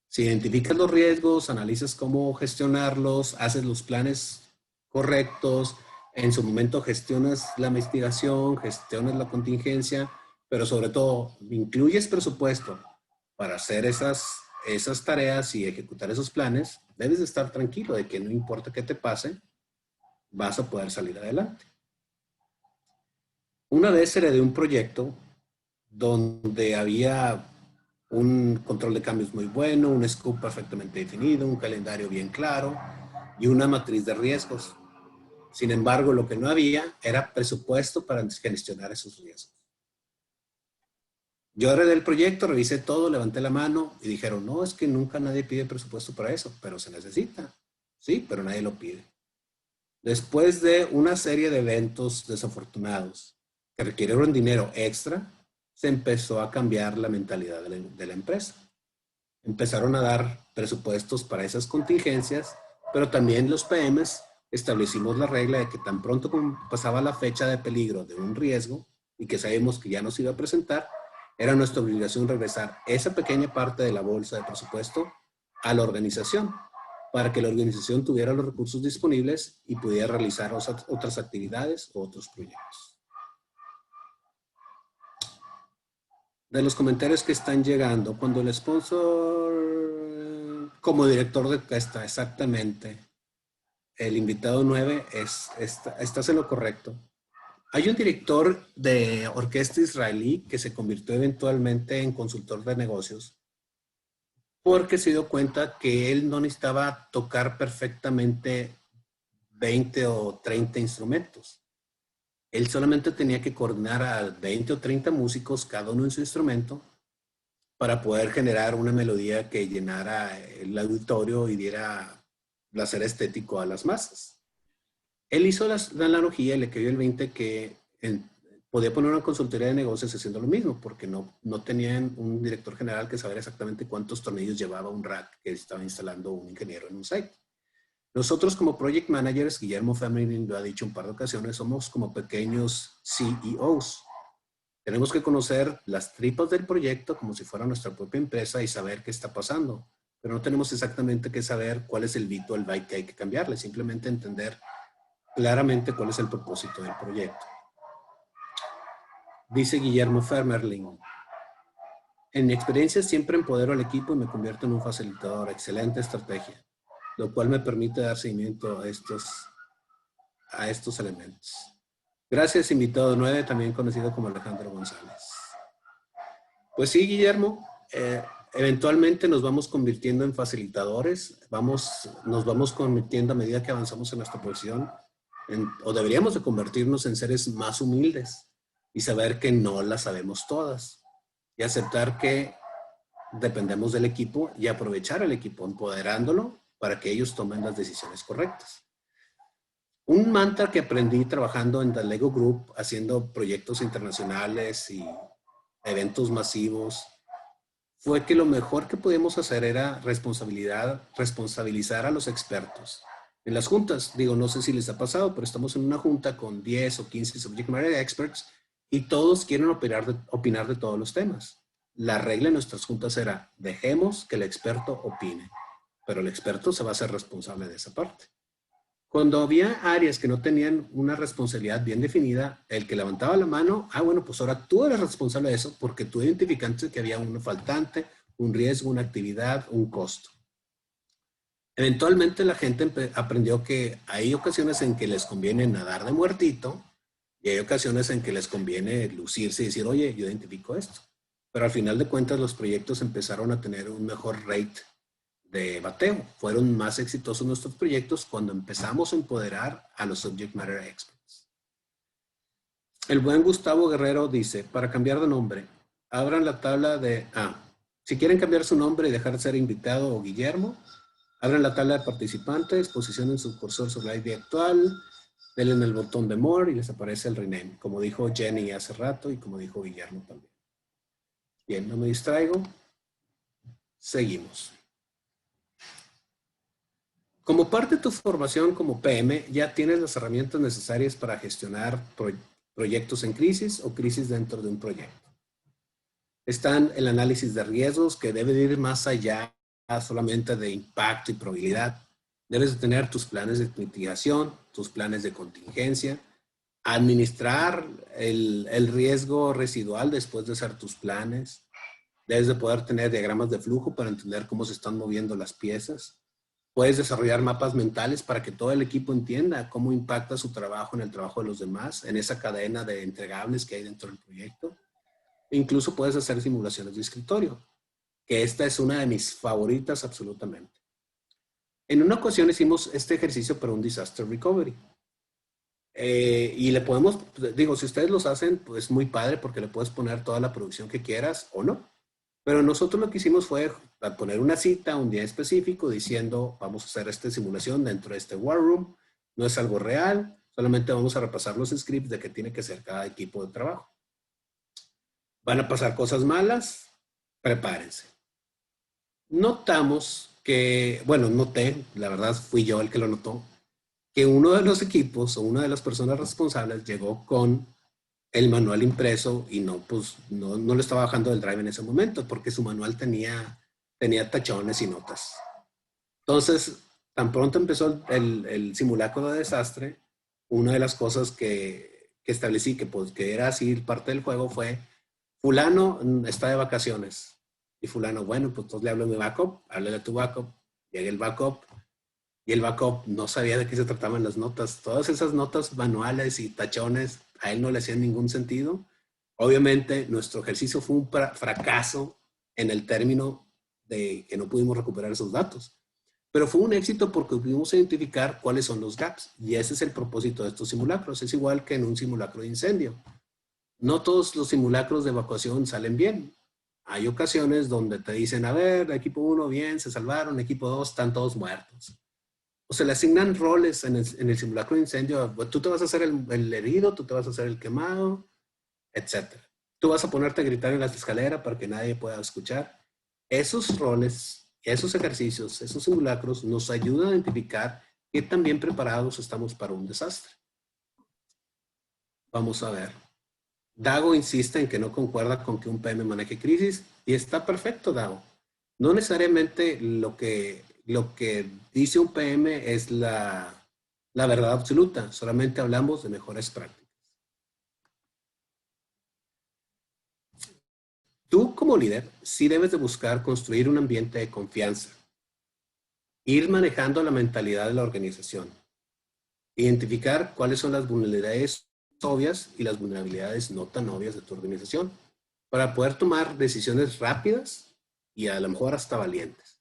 Si identificas los riesgos, analizas cómo gestionarlos, haces los planes correctos, en su momento gestionas la investigación, gestionas la contingencia, pero sobre todo incluyes presupuesto para hacer esas tareas y ejecutar esos planes, debes de estar tranquilo de que no importa qué te pase, vas a poder salir adelante. Una vez heredé un proyecto donde había un control de cambios muy bueno, un scope perfectamente definido, un calendario bien claro y una matriz de riesgos. Sin embargo, lo que no había era presupuesto para gestionar esos riesgos. Yo heredé el proyecto, revisé todo, levanté la mano y dijeron, no, es que nunca nadie pide presupuesto para eso, pero se necesita. Sí, pero nadie lo pide. Después de una serie de eventos desafortunados que requirieron dinero extra, se empezó a cambiar la mentalidad de la empresa. Empezaron a dar presupuestos para esas contingencias, pero también los PMs establecimos la regla de que tan pronto como pasaba la fecha de peligro de un riesgo y que sabíamos que ya nos iba a presentar, era nuestra obligación regresar esa pequeña parte de la bolsa de presupuesto a la organización para que la organización tuviera los recursos disponibles y pudiera realizar otras actividades o otros proyectos. De los comentarios que están llegando, cuando el sponsor, como director de orquesta, exactamente, el invitado 9, estás en lo correcto. Hay un director de orquesta israelí que se convirtió eventualmente en consultor de negocios porque se dio cuenta que él no necesitaba tocar perfectamente 20 o 30 instrumentos. Él solamente tenía que coordinar a 20 o 30 músicos, cada uno en su instrumento, para poder generar una melodía que llenara el auditorio y diera placer estético a las masas. Él hizo la analogía y le cayó el 20 que podía poner una consultoría de negocios haciendo lo mismo, porque no tenían un director general que saber exactamente cuántos tornillos llevaba un rack que estaba instalando un ingeniero en un site. Nosotros como project managers, Guillermo Femerling lo ha dicho un par de ocasiones, somos como pequeños CEOs. Tenemos que conocer las tripas del proyecto como si fuera nuestra propia empresa y saber qué está pasando. Pero no tenemos exactamente que saber cuál es el bit o el byte que hay que cambiarle, simplemente entender claramente cuál es el propósito del proyecto. Dice Guillermo Femerling: en mi experiencia siempre empodero al equipo y me convierto en un facilitador. Excelente estrategia, lo cual me permite dar seguimiento a estos elementos. Gracias, invitado 9, también conocido como Alejandro González. Pues sí, Guillermo, eventualmente nos vamos convirtiendo en facilitadores, nos vamos convirtiendo a medida que avanzamos en nuestra posición, o deberíamos de convertirnos en seres más humildes y saber que no las sabemos todas y aceptar que dependemos del equipo y aprovechar al equipo, empoderándolo para que ellos tomen las decisiones correctas. Un mantra que aprendí trabajando en The Lego Group, haciendo proyectos internacionales y eventos masivos, fue que lo mejor que podíamos hacer era responsabilizar a los expertos. En las juntas, digo, no sé si les ha pasado, pero estamos en una junta con 10 o 15 subject matter experts y todos quieren opinar de todos los temas. La regla en nuestras juntas era, dejemos que el experto opine, pero el experto se va a hacer responsable de esa parte. Cuando había áreas que no tenían una responsabilidad bien definida, el que levantaba la mano, bueno, pues ahora tú eres responsable de eso porque tú identificaste que había un faltante, un riesgo, una actividad, un costo. Eventualmente la gente aprendió que hay ocasiones en que les conviene nadar de muertito y hay ocasiones en que les conviene lucirse y decir, oye, yo identifico esto. Pero al final de cuentas los proyectos empezaron a tener un mejor rate de bateo. Fueron más exitosos nuestros proyectos cuando empezamos a empoderar a los subject matter experts. El buen Gustavo Guerrero dice, para cambiar de nombre, abran la tabla de... si quieren cambiar su nombre y dejar de ser invitado o Guillermo, abran la tabla de participantes, posicionen su cursor sobre la ID actual, denle en el botón de More y les aparece el rename, como dijo Jenny hace rato y como dijo Guillermo también. Bien, no me distraigo. Seguimos. Como parte de tu formación como PM, ya tienes las herramientas necesarias para gestionar proyectos en crisis o crisis dentro de un proyecto. Están el análisis de riesgos, que debe ir más allá solamente de impacto y probabilidad. Debes de tener tus planes de mitigación, tus planes de contingencia, administrar el riesgo residual después de hacer tus planes. Debes de poder tener diagramas de flujo para entender cómo se están moviendo las piezas. Puedes desarrollar mapas mentales para que todo el equipo entienda cómo impacta su trabajo en el trabajo de los demás, en esa cadena de entregables que hay dentro del proyecto. E incluso puedes hacer simulaciones de escritorio, que esta es una de mis favoritas absolutamente. En una ocasión hicimos este ejercicio para un disaster recovery. Y le podemos, digo, si ustedes los hacen, pues muy padre porque le puedes poner toda la producción que quieras o no. Pero nosotros lo que hicimos fue poner una cita, un día específico, diciendo, vamos a hacer esta simulación dentro de este War Room. No es algo real, solamente vamos a repasar los scripts de qué tiene que ser cada equipo de trabajo. Van a pasar cosas malas, prepárense. Notamos que, bueno, noté, la verdad fui yo el que lo notó, que uno de los equipos o una de las personas responsables llegó con el manual impreso y no lo estaba bajando del drive en ese momento porque su manual tenía tachones y notas. Entonces, tan pronto empezó el simulacro de desastre, una de las cosas que establecí que era así parte del juego fue, fulano está de vacaciones. Y fulano, bueno, pues entonces le hablo a mi backup, háblale a tu backup, llega el backup, y el backup no sabía de qué se trataban las notas. Todas esas notas manuales y tachones a él no le hacían ningún sentido. Obviamente nuestro ejercicio fue un fracaso en el término de que no pudimos recuperar esos datos. Pero fue un éxito porque pudimos identificar cuáles son los gaps. Y ese es el propósito de estos simulacros. Es igual que en un simulacro de incendio. No todos los simulacros de evacuación salen bien. Hay ocasiones donde te dicen, a ver, equipo 1, bien, se salvaron, equipo 2, están todos muertos. O se le asignan roles en el simulacro de incendio. Tú te vas a hacer el herido, tú te vas a hacer el quemado, etc. Tú vas a ponerte a gritar en la escalera para que nadie pueda escuchar. Esos roles, esos ejercicios, esos simulacros nos ayudan a identificar qué tan bien preparados estamos para un desastre. Vamos a ver. Dago insiste en que no concuerda con que un PM maneje crisis y está perfecto, Dago. No necesariamente lo que dice un PM es la verdad absoluta, solamente hablamos de mejores prácticas. Tú como líder sí debes de buscar construir un ambiente de confianza, ir manejando la mentalidad de la organización, identificar cuáles son las vulnerabilidades obvias y las vulnerabilidades no tan obvias de tu organización para poder tomar decisiones rápidas y a lo mejor hasta valientes.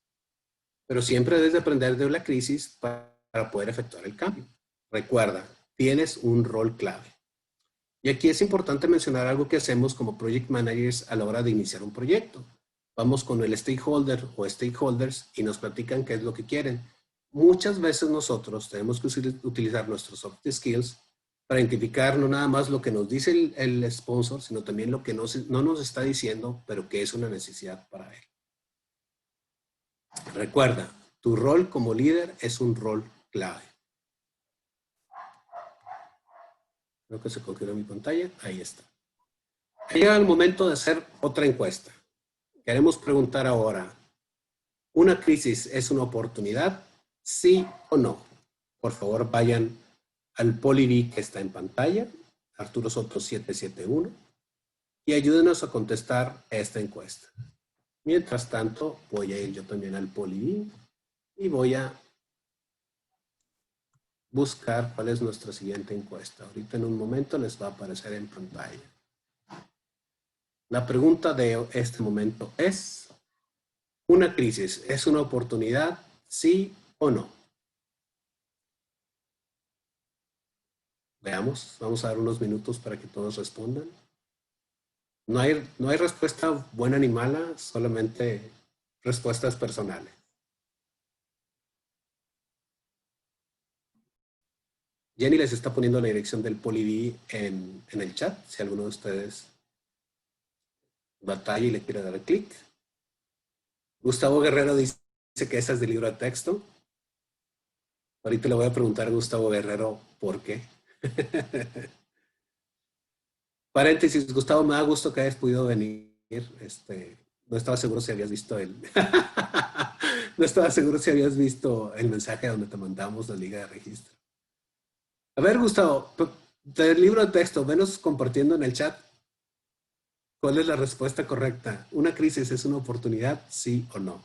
Pero siempre debes de aprender de la crisis para poder efectuar el cambio. Recuerda, tienes un rol clave. Y aquí es importante mencionar algo que hacemos como project managers a la hora de iniciar un proyecto. Vamos con el stakeholder o stakeholders y nos platican qué es lo que quieren. Muchas veces nosotros tenemos que utilizar nuestros soft skills para identificar no nada más lo que nos dice el sponsor, sino también lo que no nos está diciendo, pero que es una necesidad para él. Recuerda, tu rol como líder es un rol clave. Creo que se configura mi pantalla. Ahí está. Ha llegado el momento de hacer otra encuesta. Queremos preguntar ahora, ¿una crisis es una oportunidad? ¿Sí o no? Por favor, vayan al PoliV que está en pantalla, Arturo Soto 771, y ayúdenos a contestar esta encuesta. Mientras tanto, voy a ir yo también al PoliV y voy a buscar cuál es nuestra siguiente encuesta. Ahorita en un momento les va a aparecer en pantalla. La pregunta de este momento es, ¿una crisis es una oportunidad? ¿Sí o no? Veamos, vamos a dar unos minutos para que todos respondan. No hay respuesta buena ni mala, solamente respuestas personales. Jenny les está poniendo la dirección del PoliV en el chat, si alguno de ustedes batalla y le quiere dar clic. Gustavo Guerrero dice que esa es del libro de texto. Ahorita le voy a preguntar a Gustavo Guerrero por qué. Paréntesis, Gustavo, me da gusto que hayas podido venir. No estaba seguro si habías visto no estaba seguro si habías visto el mensaje donde te mandamos la liga de registro. A ver, Gustavo, del libro de texto, venos compartiendo en el chat. ¿Cuál es la respuesta correcta? ¿Una crisis es una oportunidad, sí o no?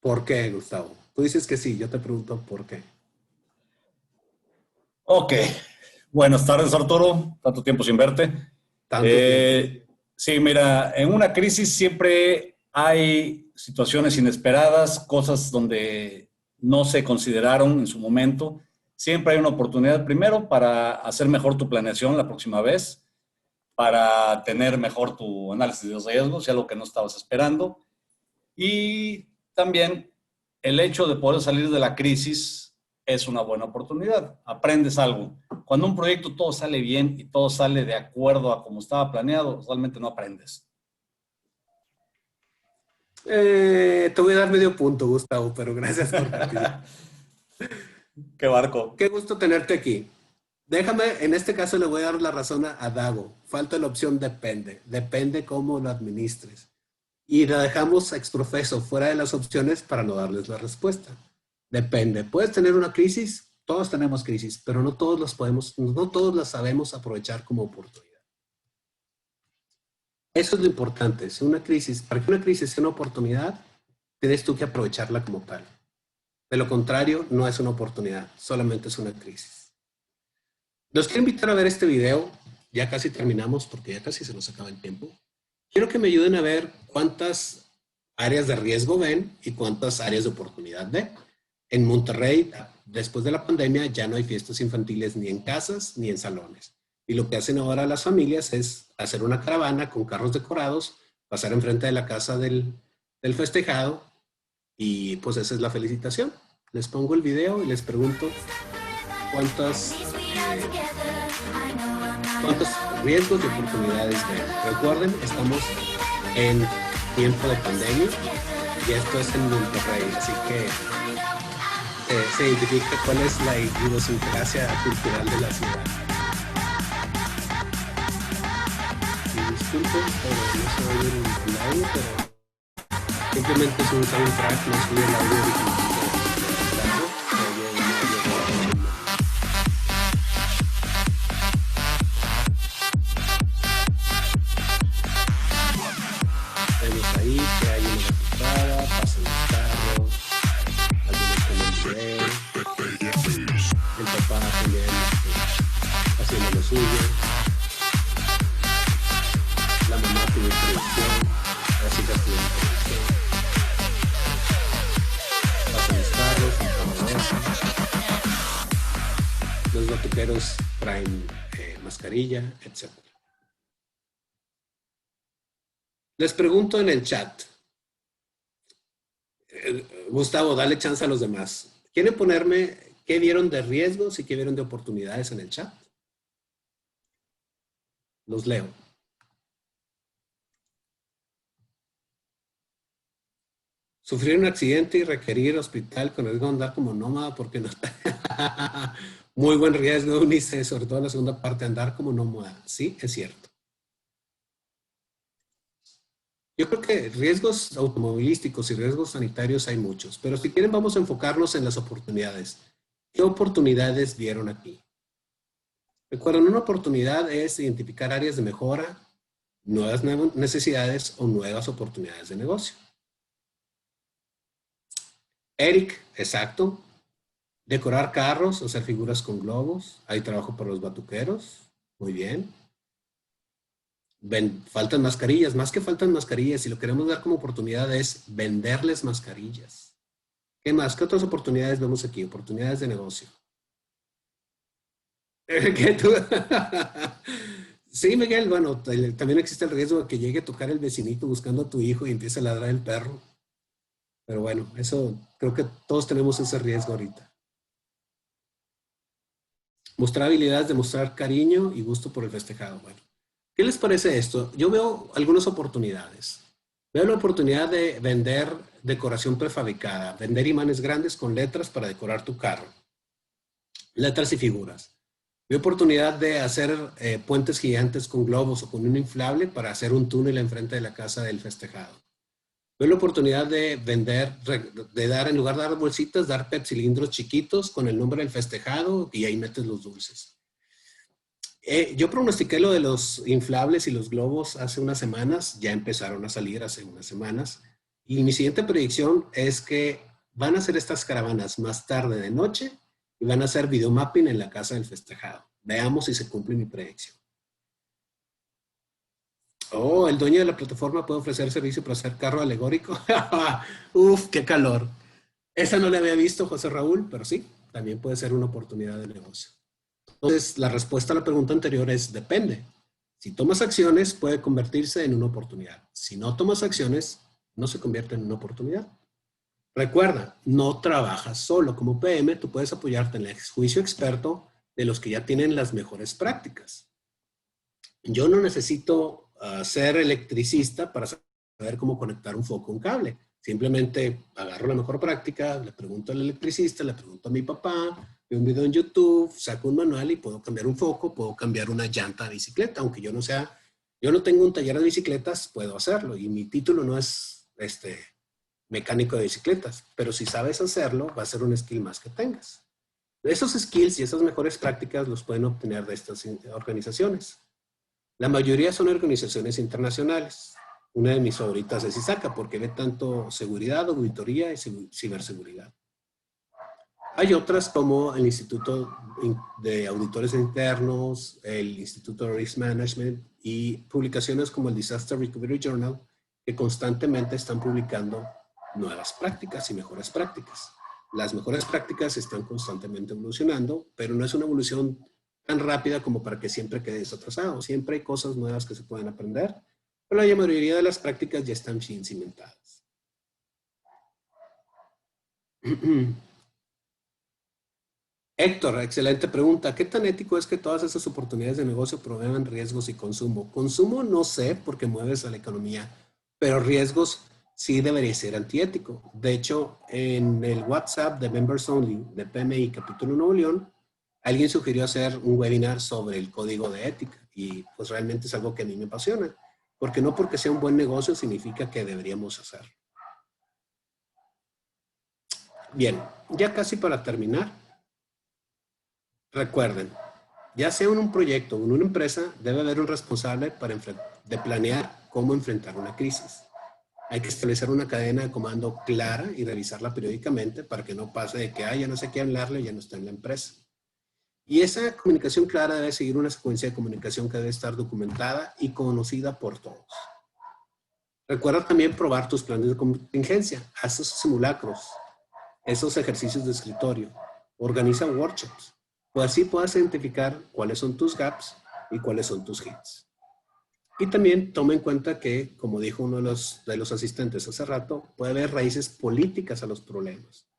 ¿Por qué, Gustavo? Tú dices que sí, yo te pregunto por qué. Ok. Buenas tardes, Arturo. Tanto tiempo sin verte. Tanto tiempo. Sí, mira, en una crisis siempre hay situaciones inesperadas, cosas donde no se consideraron en su momento. Siempre hay una oportunidad, primero, para hacer mejor tu planeación la próxima vez, para tener mejor tu análisis de riesgos, algo que no estabas esperando. Y también el hecho de poder salir de la crisis es una buena oportunidad. Aprendes algo. Cuando un proyecto todo sale bien y todo sale de acuerdo a como estaba planeado, realmente no aprendes. Te voy a dar medio punto, Gustavo, pero gracias por participar. ¡Qué barco! Qué gusto tenerte aquí. Déjame, en este caso le voy a dar la razón a Dago. Falta la opción depende. Depende cómo lo administres. Y la dejamos exprofeso, fuera de las opciones para no darles la respuesta. Depende. ¿Puedes tener una crisis? Todos tenemos crisis, pero no todos las sabemos aprovechar como oportunidad. Eso es lo importante. Para que una crisis sea una oportunidad, tienes tú que aprovecharla como tal. De lo contrario, no es una oportunidad, solamente es una crisis. Los quiero invitar a ver este video. Ya casi terminamos porque ya casi se nos acaba el tiempo. Quiero que me ayuden a ver cuántas áreas de riesgo ven y cuántas áreas de oportunidad ven. En Monterrey, después de la pandemia, ya no hay fiestas infantiles ni en casas ni en salones. Y lo que hacen ahora las familias es hacer una caravana con carros decorados, pasar enfrente de la casa del festejado y pues esa es la felicitación. Les pongo el video y les pregunto cuántos riesgos y oportunidades ven. Recuerden, estamos en tiempo de pandemia y esto es en Monterrey, así que se identifica cuál es la idiosincrasia cultural de la ciudad. Y disculpen, pero no se oye el audio, pero simplemente es un soundtrack, no sube el audio original. Vemos ahí que hay una batucada, pasan los carros, algunos con el video, el papá también haciendo lo suyo, la mamá tiene producción, las hijas tienen producción, pasan los carros, los batuqueros traen mascarilla, etc. Les pregunto en el chat. Gustavo, dale chance a los demás. ¿Quieren ponerme qué vieron de riesgos y qué vieron de oportunidades en el chat? Los leo. Sufrir un accidente y requerir hospital con riesgo de andar como nómada porque no está. Muy buen riesgo, Unice, sobre todo en la segunda parte, andar como nómada. Sí, es cierto. Yo creo que riesgos automovilísticos y riesgos sanitarios hay muchos, pero si quieren vamos a enfocarnos en las oportunidades. ¿Qué oportunidades vieron aquí? Recuerden, una oportunidad es identificar áreas de mejora, nuevas necesidades o nuevas oportunidades de negocio. Eric, exacto. Decorar carros, hacer figuras con globos. Hay trabajo para los batuqueros. Muy bien. Faltan mascarillas, más que faltan mascarillas, si lo queremos dar como oportunidad es venderles mascarillas. ¿Qué más? ¿Qué otras oportunidades vemos aquí? Oportunidades de negocio. ¿Qué tú? Sí, Miguel, bueno, también existe el riesgo de que llegue a tocar el vecinito buscando a tu hijo y empiece a ladrar el perro. Pero bueno, eso creo que todos tenemos ese riesgo ahorita. Mostrar habilidades de mostrar cariño y gusto por el festejado. Bueno. ¿Qué les parece esto? Yo veo algunas oportunidades. Veo la oportunidad de vender decoración prefabricada, vender imanes grandes con letras para decorar tu carro. Letras y figuras. Veo oportunidad de hacer puentes gigantes con globos o con un inflable para hacer un túnel enfrente de la casa del festejado. Veo la oportunidad de vender, de dar, en lugar de dar bolsitas, dar pepsilindros chiquitos con el nombre del festejado y ahí metes los dulces. Yo pronostiqué lo de los inflables y los globos hace unas semanas, ya empezaron a salir hace unas semanas, y mi siguiente predicción es que van a hacer estas caravanas más tarde de noche y van a hacer videomapping en la casa del festejado. Veamos si se cumple mi predicción. Oh, el dueño de la plataforma puede ofrecer servicio para hacer carro alegórico. Uf, qué calor. Esa no la había visto, José Raúl, pero sí, también puede ser una oportunidad de negocio. Entonces, la respuesta a la pregunta anterior es depende. Si tomas acciones, puede convertirse en una oportunidad. Si no tomas acciones, no se convierte en una oportunidad. Recuerda, no trabajas solo. Como PM, tú puedes apoyarte en el juicio experto de los que ya tienen las mejores prácticas. Yo no necesito ser electricista para saber cómo conectar un foco a un cable. Simplemente agarro la mejor práctica, le pregunto al electricista, le pregunto a mi papá, veo un video en YouTube, saco un manual y puedo cambiar un foco, puedo cambiar una llanta de bicicleta. Aunque yo no tengo un taller de bicicletas, puedo hacerlo. Y mi título no es mecánico de bicicletas, pero si sabes hacerlo, va a ser un skill más que tengas. Esos skills y esas mejores prácticas los pueden obtener de estas organizaciones. La mayoría son organizaciones internacionales. Una de mis favoritas es ISACA porque ve tanto seguridad, auditoría y ciberseguridad. Hay otras como el Instituto de Auditores Internos, el Instituto de Risk Management y publicaciones como el Disaster Recovery Journal que constantemente están publicando nuevas prácticas y mejores prácticas. Las mejores prácticas están constantemente evolucionando, pero no es una evolución tan rápida como para que siempre quedes atrasado. Siempre hay cosas nuevas que se pueden aprender, pero la mayoría de las prácticas ya están bien cimentadas. Héctor, excelente pregunta. ¿Qué tan ético es que todas esas oportunidades de negocio promuevan riesgos y consumo? Consumo no sé porque mueves a la economía, pero riesgos sí debería ser antiético. De hecho, en el WhatsApp de Members Only de PMI Capítulo Nuevo León, alguien sugirió hacer un webinar sobre el código de ética y pues realmente es algo que a mí me apasiona, porque no porque sea un buen negocio significa que deberíamos hacerlo. Bien, ya casi para terminar. Recuerden, ya sea en un proyecto o en una empresa, debe haber un responsable de planear cómo enfrentar una crisis. Hay que establecer una cadena de comando clara y revisarla periódicamente para que no pase de que ya no sé qué hablarle, ya no está en la empresa. Y esa comunicación clara debe seguir una secuencia de comunicación que debe estar documentada y conocida por todos. Recuerda también probar tus planes de contingencia. Haz esos simulacros, esos ejercicios de escritorio. Organiza workshops. Pues así puedas identificar cuáles son tus gaps y cuáles son tus hits. Y también toma en cuenta que, como dijo uno de los asistentes hace rato, puede haber raíces políticas a los problemas.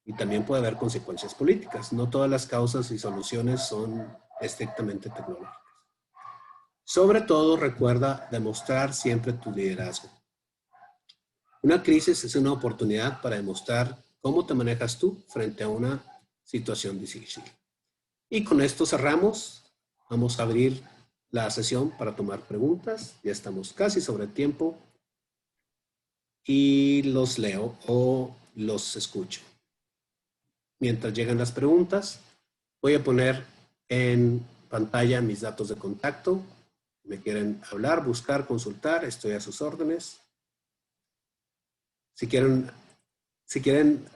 Y también puede haber consecuencias políticas. No todas las causas y soluciones son estrictamente tecnológicas. Sobre todo, recuerda demostrar siempre tu liderazgo. Una crisis es una oportunidad para demostrar cómo te manejas tú frente a una situación difícil. Y con esto cerramos. Vamos a abrir la sesión para tomar preguntas. Ya estamos casi sobre tiempo. Y los leo o los escucho. Mientras llegan las preguntas, voy a poner en pantalla mis datos de contacto. Me quieren hablar, buscar, consultar, estoy a sus órdenes. Si quieren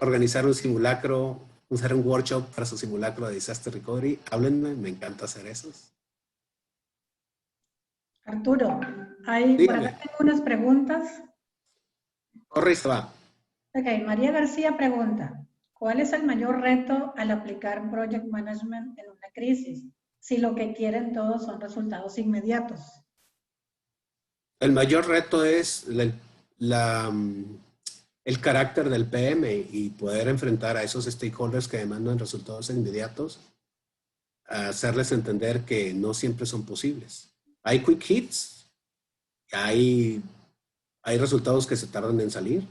organizar un simulacro, usar un workshop para su simulacro de Disaster Recovery, háblenme, me encanta hacer esos. Arturo, por acá tengo unas preguntas. Corre y se va. Ok, María García pregunta, ¿cuál es el mayor reto al aplicar Project Management en una crisis? Si lo que quieren todos son resultados inmediatos. El mayor reto es el carácter del PM y poder enfrentar a esos stakeholders que demandan resultados inmediatos, hacerles entender que no siempre son posibles. Hay quick hits, hay resultados que se tardan en salir,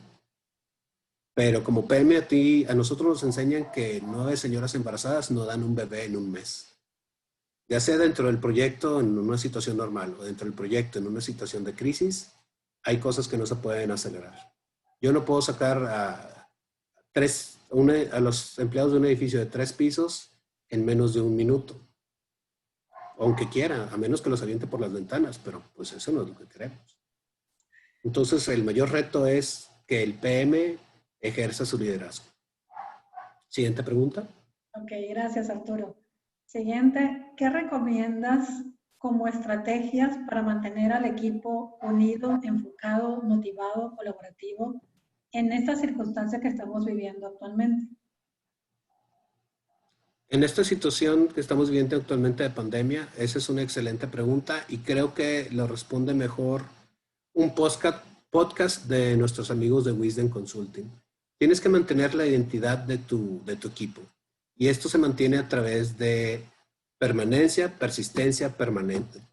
pero como PM a nosotros nos enseñan que 9 señoras embarazadas no dan un bebé en un mes. Ya sea dentro del proyecto en una situación normal o dentro del proyecto en una situación de crisis, hay cosas que no se pueden acelerar. Yo no puedo sacar a los empleados de un edificio de 3 pisos en menos de 1 minuto. Aunque quiera, a menos que los aviente por las ventanas, pero pues eso no es lo que queremos. Entonces, el mayor reto es que el PM ejerza su liderazgo. Siguiente pregunta. Ok, gracias Arturo. Siguiente, ¿qué recomiendas como estrategias para mantener al equipo unido, enfocado, motivado, colaborativo en esta circunstancia que estamos viviendo actualmente? En esta situación que estamos viviendo actualmente de pandemia, esa es una excelente pregunta y creo que lo responde mejor un podcast de nuestros amigos de Wisdom Consulting. Tienes que mantener la identidad de tu equipo y esto se mantiene a través de permanencia, persistencia,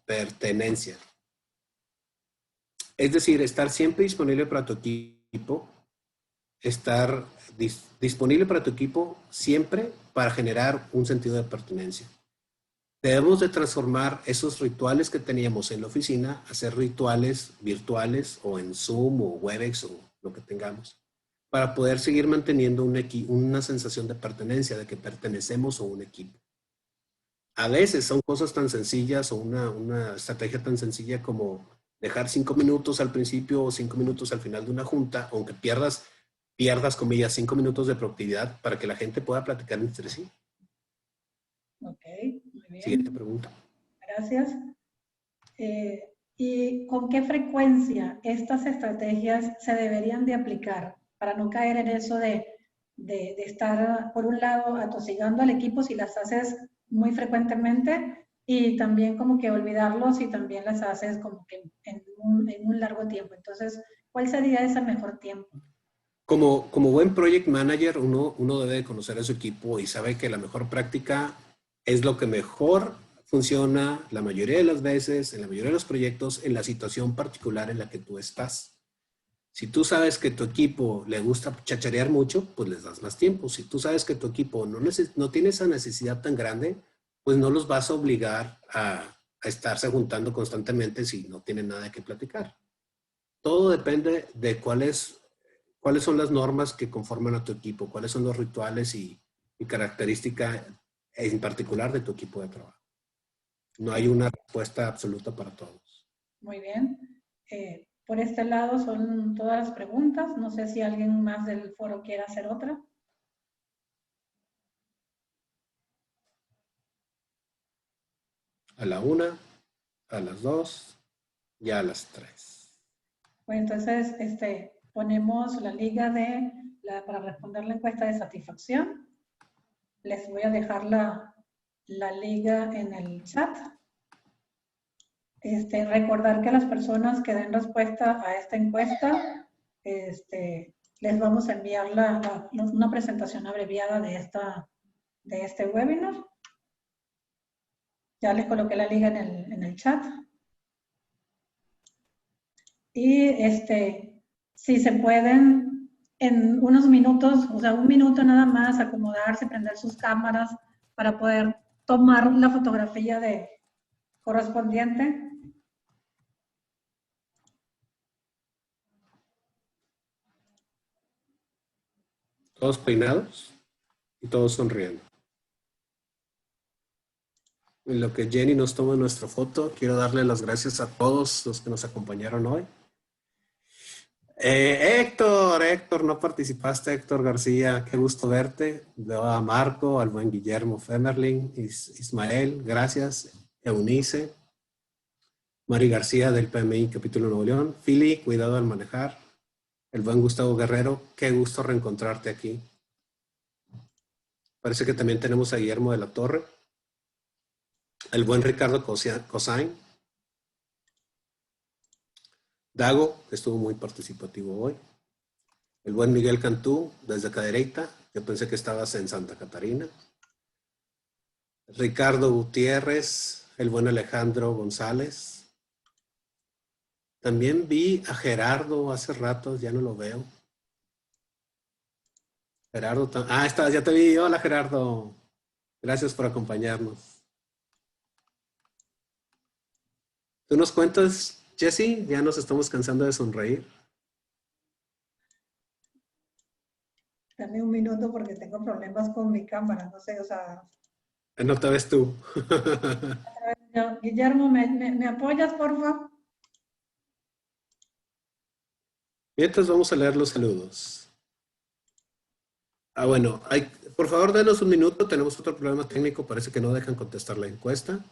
pertenencia. Es decir, estar siempre disponible para tu equipo, estar disponible para tu equipo siempre para generar un sentido de pertenencia. Debemos de transformar esos rituales que teníamos en la oficina a ser rituales virtuales o en Zoom o Webex o lo que tengamos, para poder seguir manteniendo una sensación de pertenencia, de que pertenecemos a un equipo. A veces son cosas tan sencillas o una estrategia tan sencilla como dejar 5 minutos al principio o 5 minutos al final de una junta, aunque pierdas, comillas, 5 minutos de productividad para que la gente pueda platicar entre sí. Ok, muy bien. Siguiente pregunta. Gracias. ¿Y con qué frecuencia estas estrategias se deberían de aplicar para no caer en eso de estar, por un lado, atosigando al equipo si las haces muy frecuentemente y también como que olvidarlos si también las haces como que en un largo tiempo? Entonces, ¿cuál sería ese mejor tiempo? Como buen project manager, uno debe conocer a su equipo y sabe que la mejor práctica es lo que mejor funciona la mayoría de las veces, en la mayoría de los proyectos, en la situación particular en la que tú estás. Si tú sabes que tu equipo le gusta chacharear mucho, pues les das más tiempo. Si tú sabes que tu equipo no tiene esa necesidad tan grande, pues no los vas a obligar a estarse juntando constantemente si no tienen nada que platicar. Todo depende de cuáles son las normas que conforman a tu equipo, cuáles son los rituales y características en particular de tu equipo de trabajo. No hay una respuesta absoluta para todos. Muy bien. Por este lado son todas las preguntas. No sé si alguien más del foro quiere hacer otra. A la 1, a las 2 y a las 3. Bueno, entonces ponemos la liga para responder la encuesta de satisfacción. Les voy a dejar la liga en el chat. Recordar que las personas que den respuesta a esta encuesta, les vamos a enviar una presentación abreviada de este webinar. Ya les coloqué la liga en el chat. Y si se pueden en unos minutos, o sea, un minuto nada más, acomodarse, prender sus cámaras para poder tomar la fotografía correspondiente. Todos peinados y todos sonriendo. En lo que Jenny nos toma nuestra foto, quiero darle las gracias a todos los que nos acompañaron hoy. Héctor, no participaste, Héctor García, qué gusto verte. Veo a Marco, al buen Guillermo Femerling, Ismael, gracias. Eunice, Mari García del PMI Capítulo Nuevo León, Fili, cuidado al manejar. El buen Gustavo Guerrero, qué gusto reencontrarte aquí. Parece que también tenemos a Guillermo de la Torre. El buen Ricardo Cosain. Dago, que estuvo muy participativo hoy. El buen Miguel Cantú, desde Cadereyta. Yo pensé que estabas en Santa Catarina. Ricardo Gutiérrez, el buen Alejandro González. También vi a Gerardo hace rato, ya no lo veo. Gerardo, está, ya te vi. Hola, Gerardo. Gracias por acompañarnos. ¿Tú nos cuentas, Jessy? Ya nos estamos cansando de sonreír. Dame un minuto porque tengo problemas con mi cámara, no sé, o sea... No te ves tú. Guillermo, ¿me apoyas, por favor? Mientras vamos a leer los saludos. Bueno, por favor, denos un minuto. Tenemos otro problema técnico. Parece que no dejan contestar la encuesta.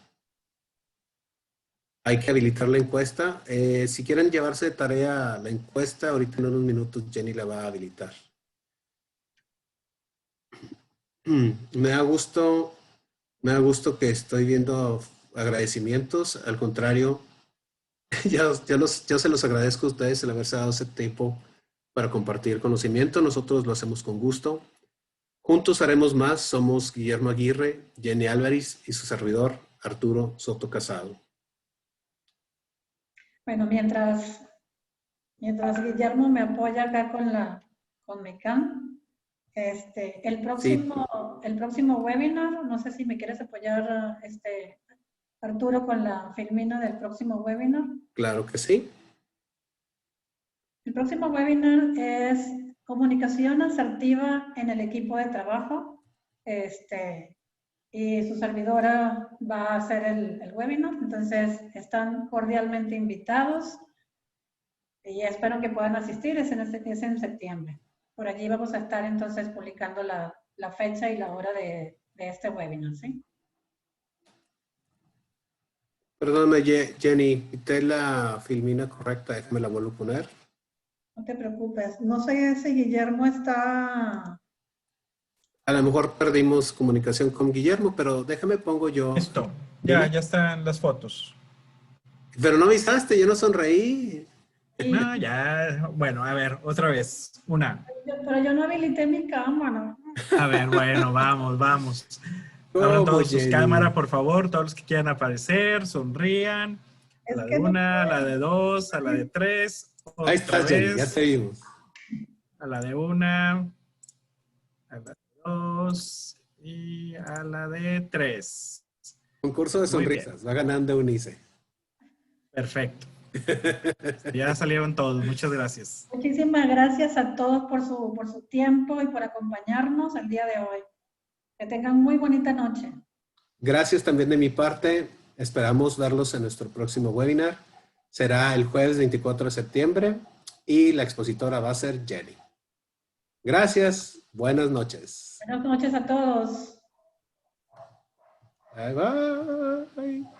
Hay que habilitar la encuesta. Si quieren llevarse de tarea la encuesta, ahorita en unos minutos Jenny la va a habilitar. Me da gusto que estoy viendo agradecimientos. Al contrario, ya se los agradezco a ustedes el haberse dado ese tiempo para compartir conocimiento. Nosotros lo hacemos con gusto. Juntos haremos más. Somos Guillermo Aguirre, Jenny Álvarez y su servidor, Arturo Soto Casado. Bueno, mientras Guillermo me apoya acá con mi cam, el próximo webinar, no sé si me quieres apoyar, Arturo, con la filmina del próximo webinar. Claro que sí. El próximo webinar es comunicación asertiva en el equipo de trabajo. Y su servidora va a hacer el webinar. Entonces, están cordialmente invitados y espero que puedan asistir. Es en septiembre. Por allí vamos a estar entonces publicando la fecha y la hora de este webinar, ¿sí? Perdóname, Jenny, quité la filmina correcta, déjame la vuelvo a poner. No te preocupes. No sé si Guillermo está... A lo mejor perdimos comunicación con Guillermo, pero déjame pongo yo. Listo. Dime. Ya están las fotos. Pero no avisaste, yo no sonreí. No, ya. Bueno, a ver, otra vez. Pero yo no habilité mi cámara. A ver, bueno, vamos. ¿Cómo, Abran todas sus Jenny? cámaras, por favor. Todos los que quieran aparecer, sonrían. A Es la que de no una, a puedo. la de dos, a la de tres. Ahí Otra estás, Jenny, ya vez. te vimos. A la de una, a la de dos y a la de tres. Concurso de Muy bien. sonrisas, va ganando Unice. Perfecto. Ya salieron todos. Muchas gracias. Muchísimas gracias a todos por su tiempo y por acompañarnos el día de hoy. Que tengan muy bonita noche. Gracias también de mi parte. Esperamos verlos en nuestro próximo webinar. Será el jueves 24 de septiembre y la expositora va a ser Jenny. Gracias. Buenas noches. Buenas noches a todos. Bye, bye.